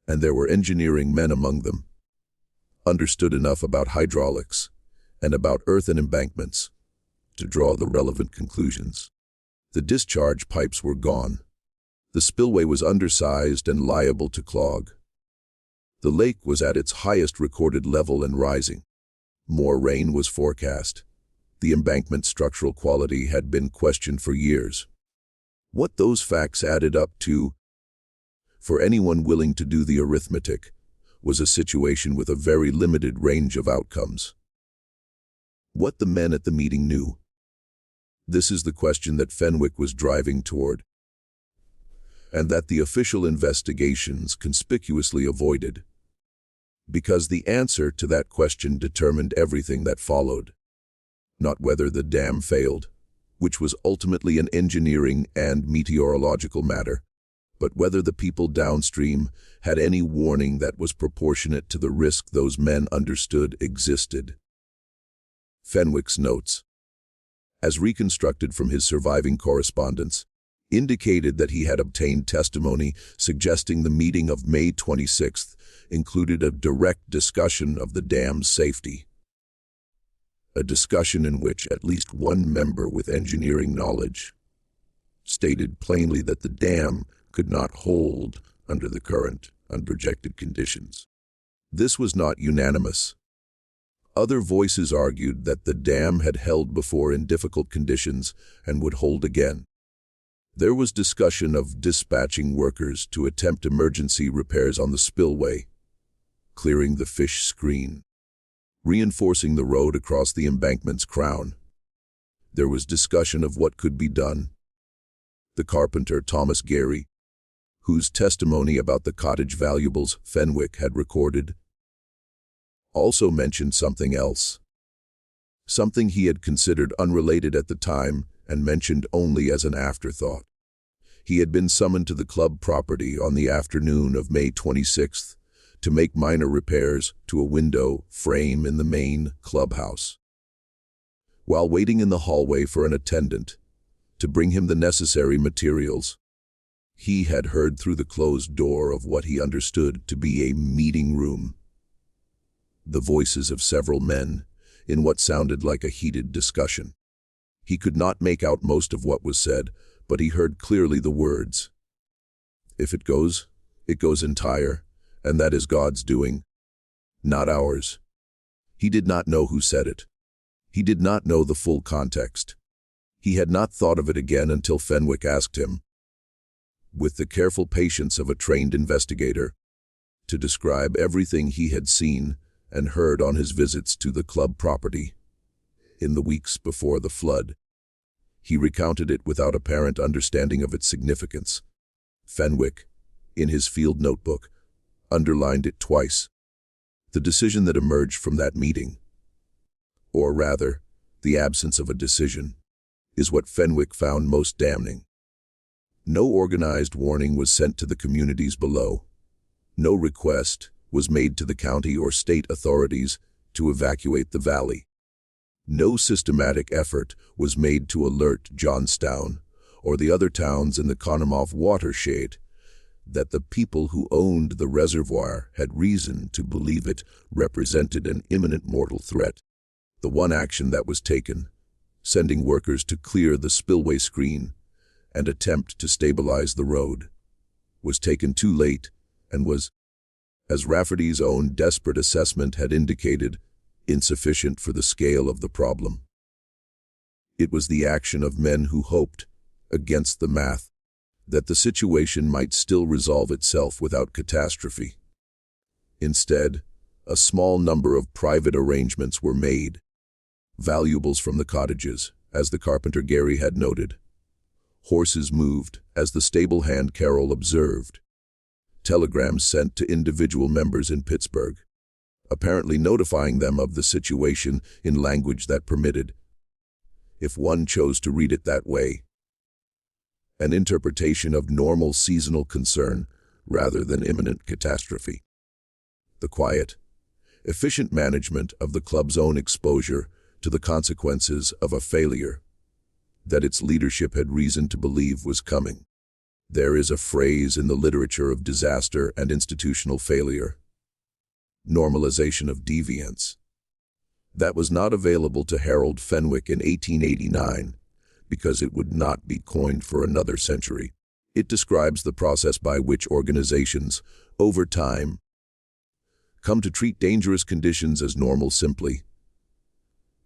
and there were engineering men among them, understood enough about hydraulics and about earthen embankments to draw the relevant conclusions. The discharge pipes were gone. The spillway was undersized and liable to clog. The lake was at its highest recorded level and rising. More rain was forecast. The embankment's structural quality had been questioned for years. What those facts added up to, for anyone willing to do the arithmetic, was a situation with a very limited range of outcomes. What the men at the meeting knew. This is the question that Fenwick was driving toward, and that the official investigations conspicuously avoided, because the answer to that question determined everything that followed. Not whether the dam failed, which was ultimately an engineering and meteorological matter, but whether the people downstream had any warning that was proportionate to the risk those men understood existed. Fenwick's notes, as reconstructed from his surviving correspondence, indicated that he had obtained testimony suggesting the meeting of May 26th included a direct discussion of the dam's safety. A discussion in which at least one member with engineering knowledge stated plainly that the dam could not hold under the current unprojected conditions. This was not unanimous. Other voices argued that the dam had held before in difficult conditions and would hold again. There was discussion of dispatching workers to attempt emergency repairs on the spillway, clearing the fish screen, reinforcing the road across the embankment's crown. There was discussion of what could be done. The carpenter, Thomas Gary, whose testimony about the cottage valuables Fenwick had recorded, also mentioned something else, something he had considered unrelated at the time and mentioned only as an afterthought. He had been summoned to the club property on the afternoon of May 26th to make minor repairs to a window frame in the main clubhouse. While waiting in the hallway for an attendant to bring him the necessary materials, he had heard through the closed door of what he understood to be a meeting room the voices of several men in what sounded like a heated discussion. He could not make out most of what was said, but he heard clearly the words, "If it goes entire, and that is God's doing, not ours." He did not know who said it. He did not know the full context. He had not thought of it again until Fenwick asked him, with the careful patience of a trained investigator, to describe everything he had seen and heard on his visits to the club property in the weeks before the flood. He recounted it without apparent understanding of its significance. Fenwick, in his field notebook, underlined it twice. The decision that emerged from that meeting, or rather, the absence of a decision, is what Fenwick found most damning. No organized warning was sent to the communities below. No request was made to the county or state authorities to evacuate the valley. No systematic effort was made to alert Johnstown or the other towns in the Carnegie watershed that the people who owned the reservoir had reason to believe it represented an imminent mortal threat. The one action that was taken, sending workers to clear the spillway screen and attempt to stabilize the road, was taken too late and was, as Rafferty's own desperate assessment had indicated, insufficient for the scale of the problem. It was the action of men who hoped, against the math, that the situation might still resolve itself without catastrophe. Instead, a small number of private arrangements were made. Valuables from the cottages, as the carpenter Gary had noted. Horses moved, as the stable hand Carroll observed. Telegrams sent to individual members in Pittsburgh, apparently notifying them of the situation in language that permitted if one chose to read it that way. An interpretation of normal seasonal concern rather than imminent catastrophe. The quiet, efficient management of the club's own exposure to the consequences of a failure that its leadership had reason to believe was coming. There is a phrase in the literature of disaster and institutional failure: normalization of deviance. That was not available to Harold Fenwick in 1889 because it would not be coined for another century. It describes the process by which organizations, over time, come to treat dangerous conditions as normal simply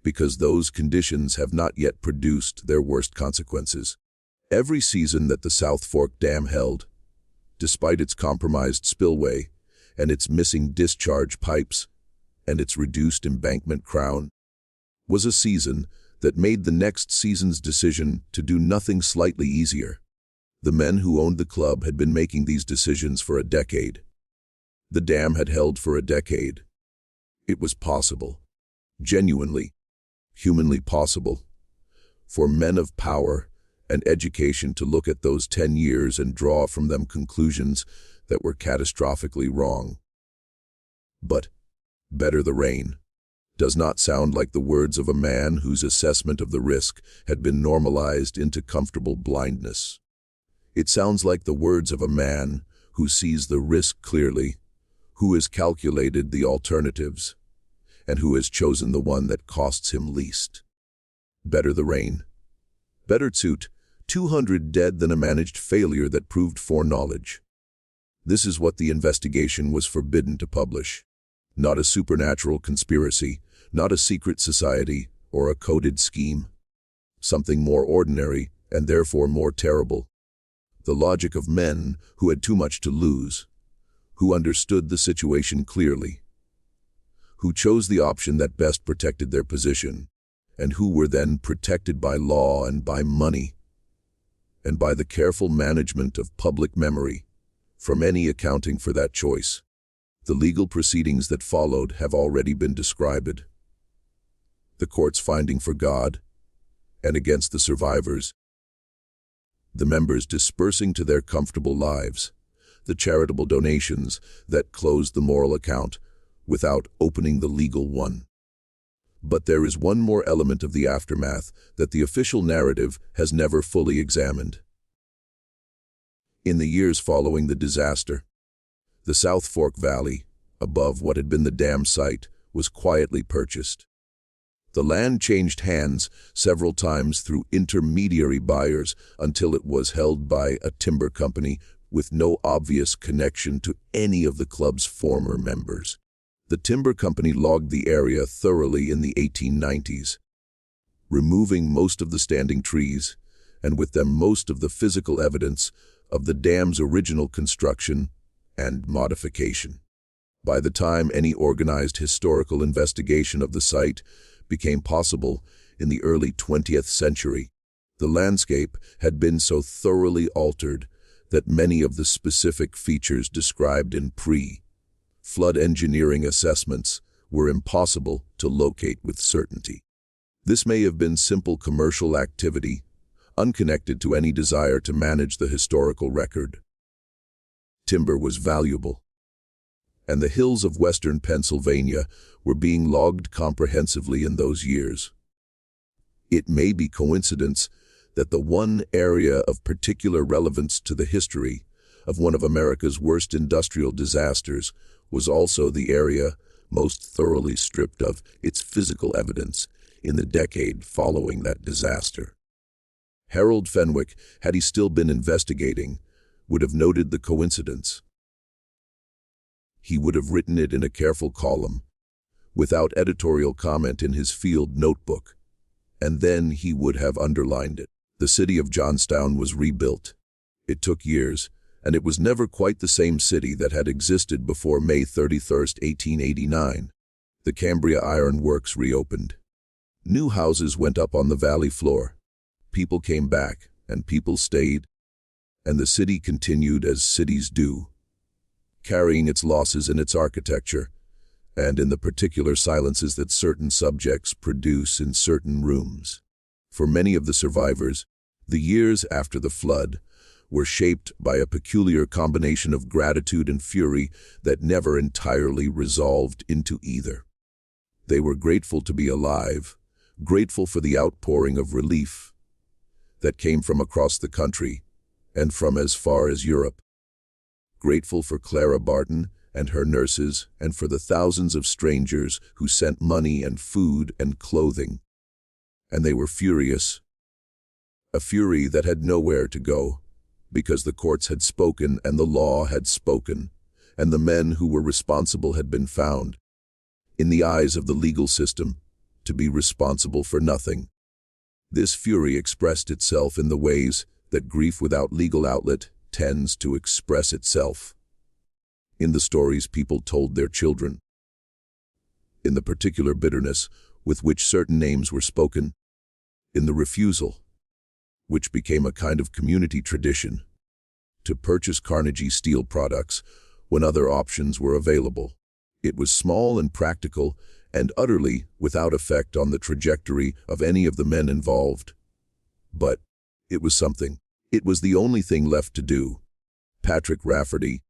because those conditions have not yet produced their worst consequences. Every season that the South Fork Dam held, despite its compromised spillway and its missing discharge pipes and its reduced embankment crown, was a season that made the next season's decision to do nothing slightly easier. The men who owned the club had been making these decisions for a decade. The dam had held for a decade. It was possible, genuinely, humanly possible, for men of power and education to look at those 10 years and draw from them conclusions that were catastrophically wrong. But better the rain does not sound like the words of a man whose assessment of the risk had been normalized into comfortable blindness. It sounds like the words of a man who sees the risk clearly, who has calculated the alternatives, and who has chosen the one that costs him least. Better the rain. Better suit 200 dead than a managed failure that proved foreknowledge. This is what the investigation was forbidden to publish. Not a supernatural conspiracy, not a secret society or a coded scheme. Something more ordinary and therefore more terrible. The logic of men who had too much to lose, who understood the situation clearly, who chose the option that best protected their position, and who were then protected by law and by money, and by the careful management of public memory, from any accounting for that choice. The legal proceedings that followed have already been described. The court's finding for God and against the survivors, the members dispersing to their comfortable lives, the charitable donations that closed the moral account without opening the legal one. But there is one more element of the aftermath that the official narrative has never fully examined. In the years following the disaster, the South Fork Valley, above what had been the dam site, was quietly purchased. The land changed hands several times through intermediary buyers until it was held by a timber company with no obvious connection to any of the club's former members. The timber company logged the area thoroughly in the 1890s, removing most of the standing trees, and with them most of the physical evidence of the dam's original construction and modification. By the time any organized historical investigation of the site became possible in the early 20th century, the landscape had been so thoroughly altered that many of the specific features described in pre-flood engineering assessments were impossible to locate with certainty. This may have been simple commercial activity, unconnected to any desire to manage the historical record. Timber was valuable, and the hills of western Pennsylvania were being logged comprehensively in those years. It may be coincidence that the one area of particular relevance to the history of one of America's worst industrial disasters was also the area most thoroughly stripped of its physical evidence in the decade following that disaster. Harold Fenwick, had he still been investigating, would have noted the coincidence. He would have written it in a careful column, without editorial comment in his field notebook, and then he would have underlined it. The city of Johnstown was rebuilt. It took years, and it was never quite the same city that had existed before May 31, 1889. The Cambria Iron Works reopened. New houses went up on the valley floor. People came back, and people stayed, and the city continued as cities do, carrying its losses in its architecture, and in the particular silences that certain subjects produce in certain rooms. For many of the survivors, the years after the flood were shaped by a peculiar combination of gratitude and fury that never entirely resolved into either. They were grateful to be alive, grateful for the outpouring of relief that came from across the country and from as far as Europe. Grateful for Clara Barton and her nurses and for the thousands of strangers who sent money and food and clothing. And they were furious, a fury that had nowhere to go, because the courts had spoken and the law had spoken, and the men who were responsible had been found, in the eyes of the legal system, to be responsible for nothing. This fury expressed itself in the ways that grief without legal outlet tends to express itself. In the stories people told their children, in the particular bitterness with which certain names were spoken, in the refusal, which became a kind of community tradition, to purchase Carnegie steel products when other options were available. It was small and practical and utterly without effect on the trajectory of any of the men involved. But it was something. It was the only thing left to do. Patrick Rafferty,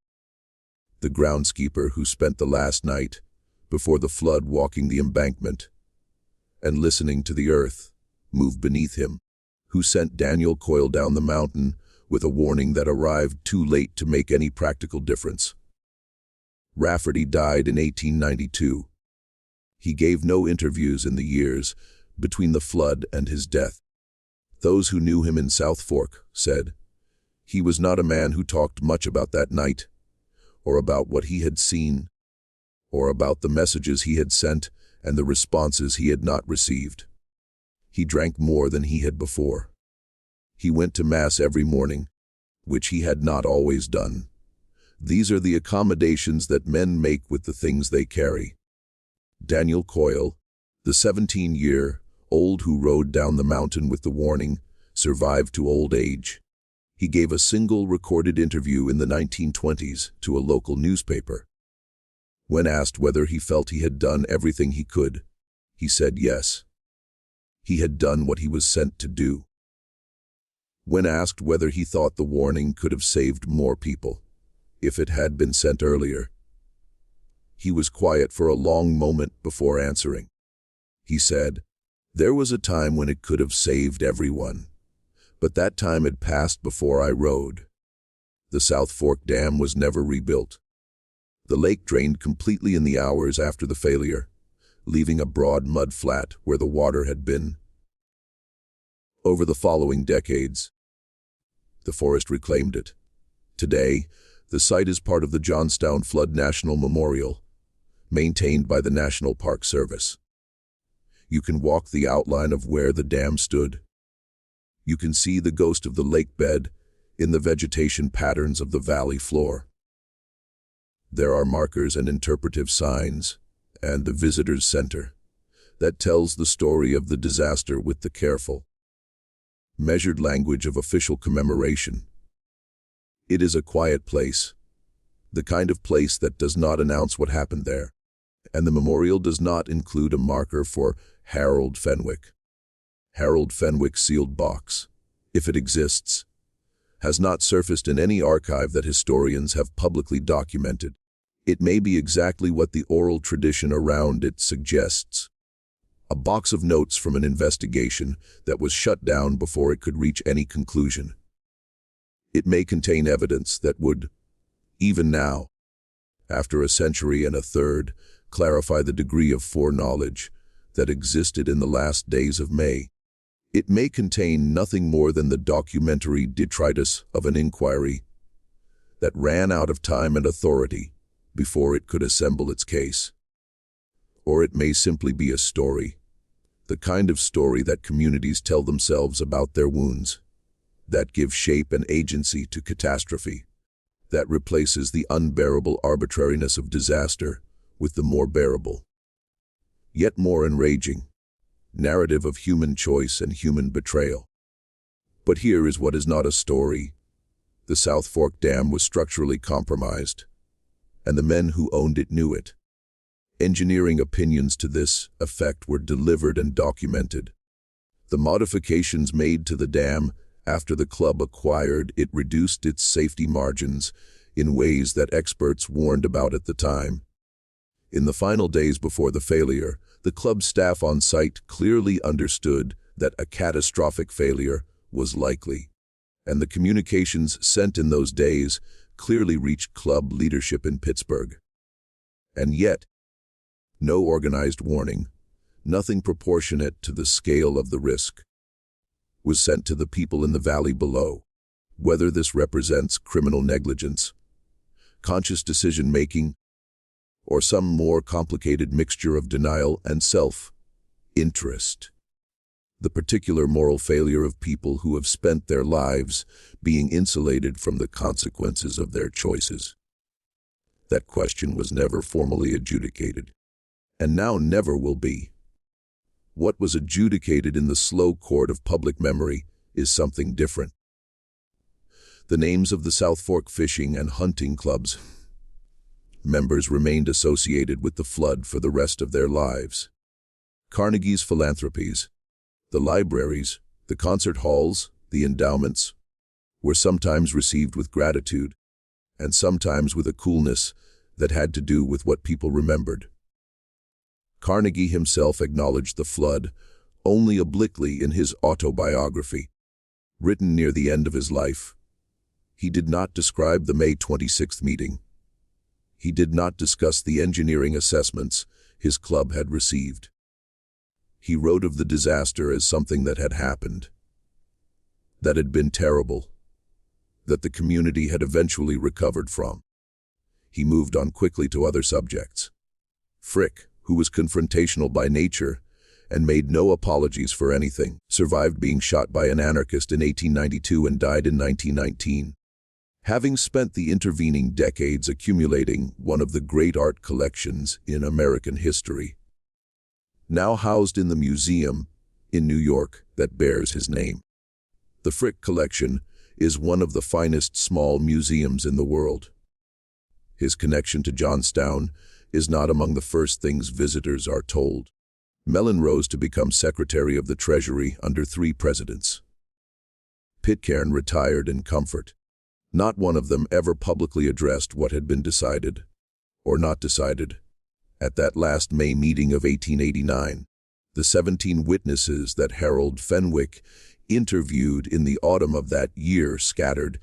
the groundskeeper who spent the last night before the flood walking the embankment and listening to the earth move beneath him, who sent Daniel Coyle down the mountain with a warning that arrived too late to make any practical difference. Rafferty died in 1892. He gave no interviews in the years between the flood and his death. Those who knew him in South Fork said he was not a man who talked much about that night, or about what he had seen, or about the messages he had sent and the responses he had not received. He drank more than he had before. He went to Mass every morning, which he had not always done. These are the accommodations that men make with the things they carry. Daniel Coyle, the 17-year-old who rode down the mountain with the warning, survived to old age. He gave a single recorded interview in the 1920s to a local newspaper. When asked whether he felt he had done everything he could, he said yes. He had done what he was sent to do. When asked whether he thought the warning could have saved more people if it had been sent earlier, he was quiet for a long moment before answering. He said, "There was a time when it could have saved everyone, but that time had passed before I rode. The South Fork Dam was never rebuilt. The lake drained completely in the hours after the failure, leaving a broad mud flat where the water had been. Over the following decades, the forest reclaimed it. Today, the site is part of the Johnstown Flood National Memorial, maintained by the National Park Service. You can walk the outline of where the dam stood. You can see the ghost of the lake bed in the vegetation patterns of the valley floor. There are markers and interpretive signs, and the visitor's center that tells the story of the disaster with the careful, measured language of official commemoration. It is a quiet place, the kind of place that does not announce what happened there, and the memorial does not include a marker for Harold Fenwick. Harold Fenwick's sealed box, if it exists, has not surfaced in any archive that historians have publicly documented. It may be exactly what the oral tradition around it suggests. A box of notes from an investigation that was shut down before it could reach any conclusion. It may contain evidence that would, even now, after a century and a third, clarify the degree of foreknowledge that existed in the last days of May. It may contain nothing more than the documentary detritus of an inquiry that ran out of time and authority before it could assemble its case. Or it may simply be a story, the kind of story that communities tell themselves about their wounds, that gives shape and agency to catastrophe, that replaces the unbearable arbitrariness of disaster with the more bearable, yet more enraging, narrative of human choice and human betrayal. But here is what is not a story. The South Fork Dam was structurally compromised, and the men who owned it knew it. Engineering opinions to this effect were delivered and documented. The modifications made to the dam after the club acquired it reduced its safety margins in ways that experts warned about at the time. In the final days before the failure, the club staff on site clearly understood that a catastrophic failure was likely, and the communications sent in those days clearly reached club leadership in Pittsburgh. And yet, no organized warning, nothing proportionate to the scale of the risk, was sent to the people in the valley below. Whether this represents criminal negligence, conscious decision-making, or some more complicated mixture of denial and self-interest. The particular moral failure of people who have spent their lives being insulated from the consequences of their choices. That question was never formally adjudicated, and now never will be. What was adjudicated in the slow court of public memory is something different. The names of the South Fork fishing and hunting clubs members remained associated with the flood for the rest of their lives. Carnegie's philanthropies, the libraries, the concert halls, the endowments, were sometimes received with gratitude, and sometimes with a coolness that had to do with what people remembered. Carnegie himself acknowledged the flood only obliquely in his autobiography, written near the end of his life. He did not describe the May 26th meeting. He did not discuss the engineering assessments his club had received. He wrote of the disaster as something that had happened, that had been terrible, that the community had eventually recovered from. He moved on quickly to other subjects. Frick, who was confrontational by nature and made no apologies for anything, survived being shot by an anarchist in 1892 and died in 1919. Having spent the intervening decades accumulating one of the great art collections in American history, now housed in the museum in New York that bears his name. The Frick collection is one of the finest small museums in the world. His connection to Johnstown is not among the first things visitors are told. Mellon rose to become Secretary of the Treasury under 3 presidents. Pitcairn retired in comfort. Not one of them ever publicly addressed what had been decided, or not decided, at that last May meeting of 1889. The 17 witnesses that Harold Fenwick interviewed in the autumn of that year scattered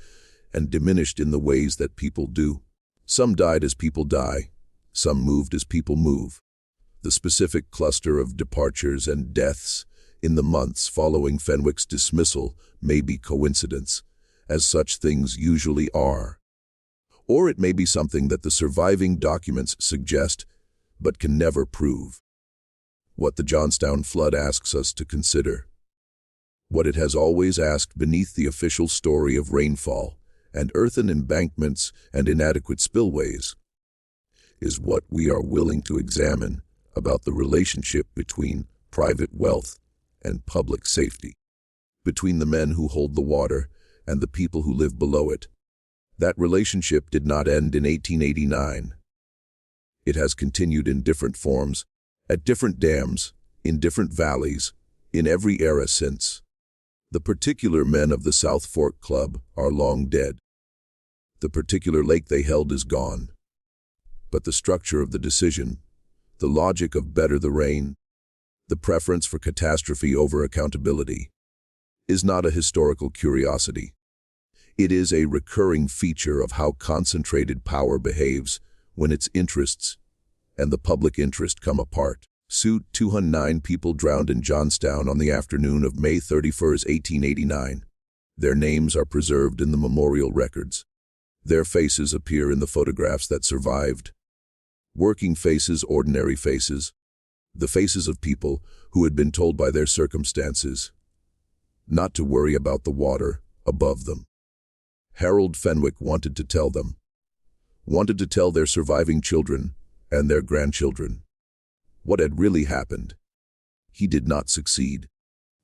and diminished in the ways that people do. Some died as people die, some moved as people move. The specific cluster of departures and deaths in the months following Fenwick's dismissal may be coincidence, as such things usually are. Or it may be something that the surviving documents suggest, but can never prove. What the Johnstown Flood asks us to consider, what it has always asked beneath the official story of rainfall and earthen embankments and inadequate spillways, is what we are willing to examine about the relationship between private wealth and public safety, between the men who hold the water and the people who live below it. That relationship did not end in 1889. It has continued in different forms, at different dams, in different valleys, in every era since. The particular men of the South Fork Club are long dead. The particular lake they held is gone. But the structure of the decision, the logic of better the rain, the preference for catastrophe over accountability, is not a historical curiosity. It is a recurring feature of how concentrated power behaves when its interests and the public interest come apart. Suit 209 people drowned in Johnstown on the afternoon of May 31, 1889. Their names are preserved in the memorial records. Their faces appear in the photographs that survived. Working faces, ordinary faces, the faces of people who had been told by their circumstances not to worry about the water above them. Harold Fenwick wanted to tell them, wanted to tell their surviving children and their grandchildren what had really happened. He did not succeed.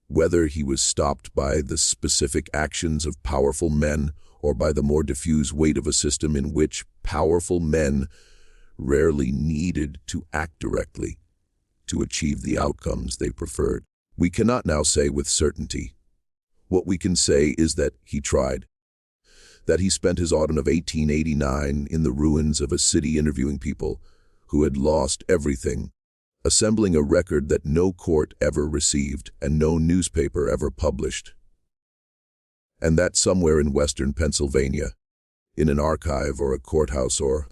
Whether he was stopped by the specific actions of powerful men or by the more diffuse weight of a system in which powerful men rarely needed to act directly to achieve the outcomes they preferred. We cannot now say with certainty. What we can say is that he tried. That he spent his autumn of 1889 in the ruins of a city interviewing people who had lost everything, assembling a record that no court ever received and no newspaper ever published. And that somewhere in western Pennsylvania, in an archive or a courthouse or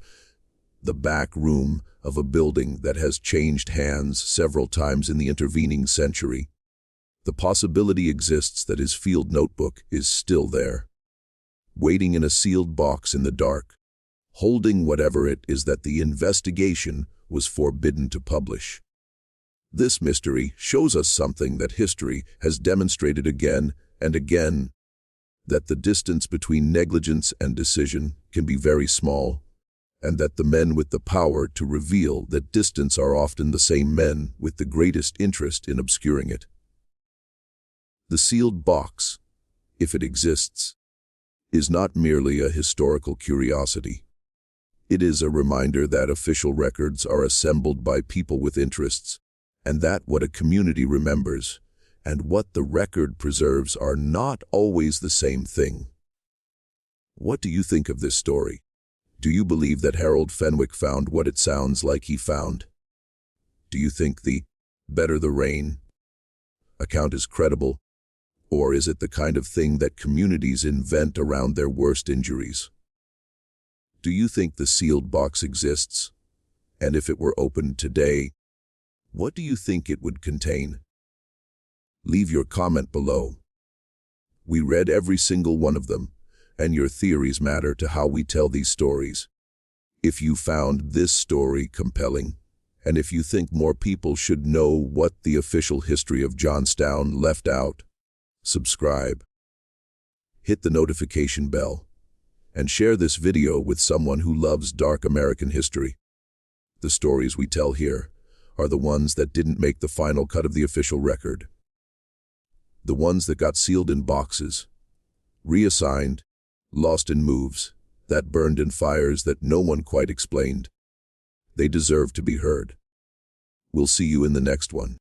the back room of a building that has changed hands several times in the intervening century, the possibility exists that his field notebook is still there, waiting in a sealed box in the dark, holding whatever it is that the investigation was forbidden to publish. This mystery shows us something that history has demonstrated again and again, that the distance between negligence and decision can be very small, and that the men with the power to reveal that distance are often the same men with the greatest interest in obscuring it. The sealed box, if it exists, is not merely a historical curiosity. It is a reminder that official records are assembled by people with interests, and that what a community remembers and what the record preserves are not always the same thing. What do you think of this story? Do you believe that Harold Fenwick found what it sounds like he found? Do you think the "better the rain" account is credible? Or is it the kind of thing that communities invent around their worst injuries? Do you think the sealed box exists? And if it were opened today, what do you think it would contain? Leave your comment below. We read every single one of them, and your theories matter to how we tell these stories. If you found this story compelling, and if you think more people should know what the official history of Johnstown left out, subscribe, hit the notification bell, and share this video with someone who loves dark American history. The stories we tell here are the ones that didn't make the final cut of the official record. The ones that got sealed in boxes, reassigned, lost in moves, that burned in fires that no one quite explained. They deserve to be heard. We'll see you in the next one.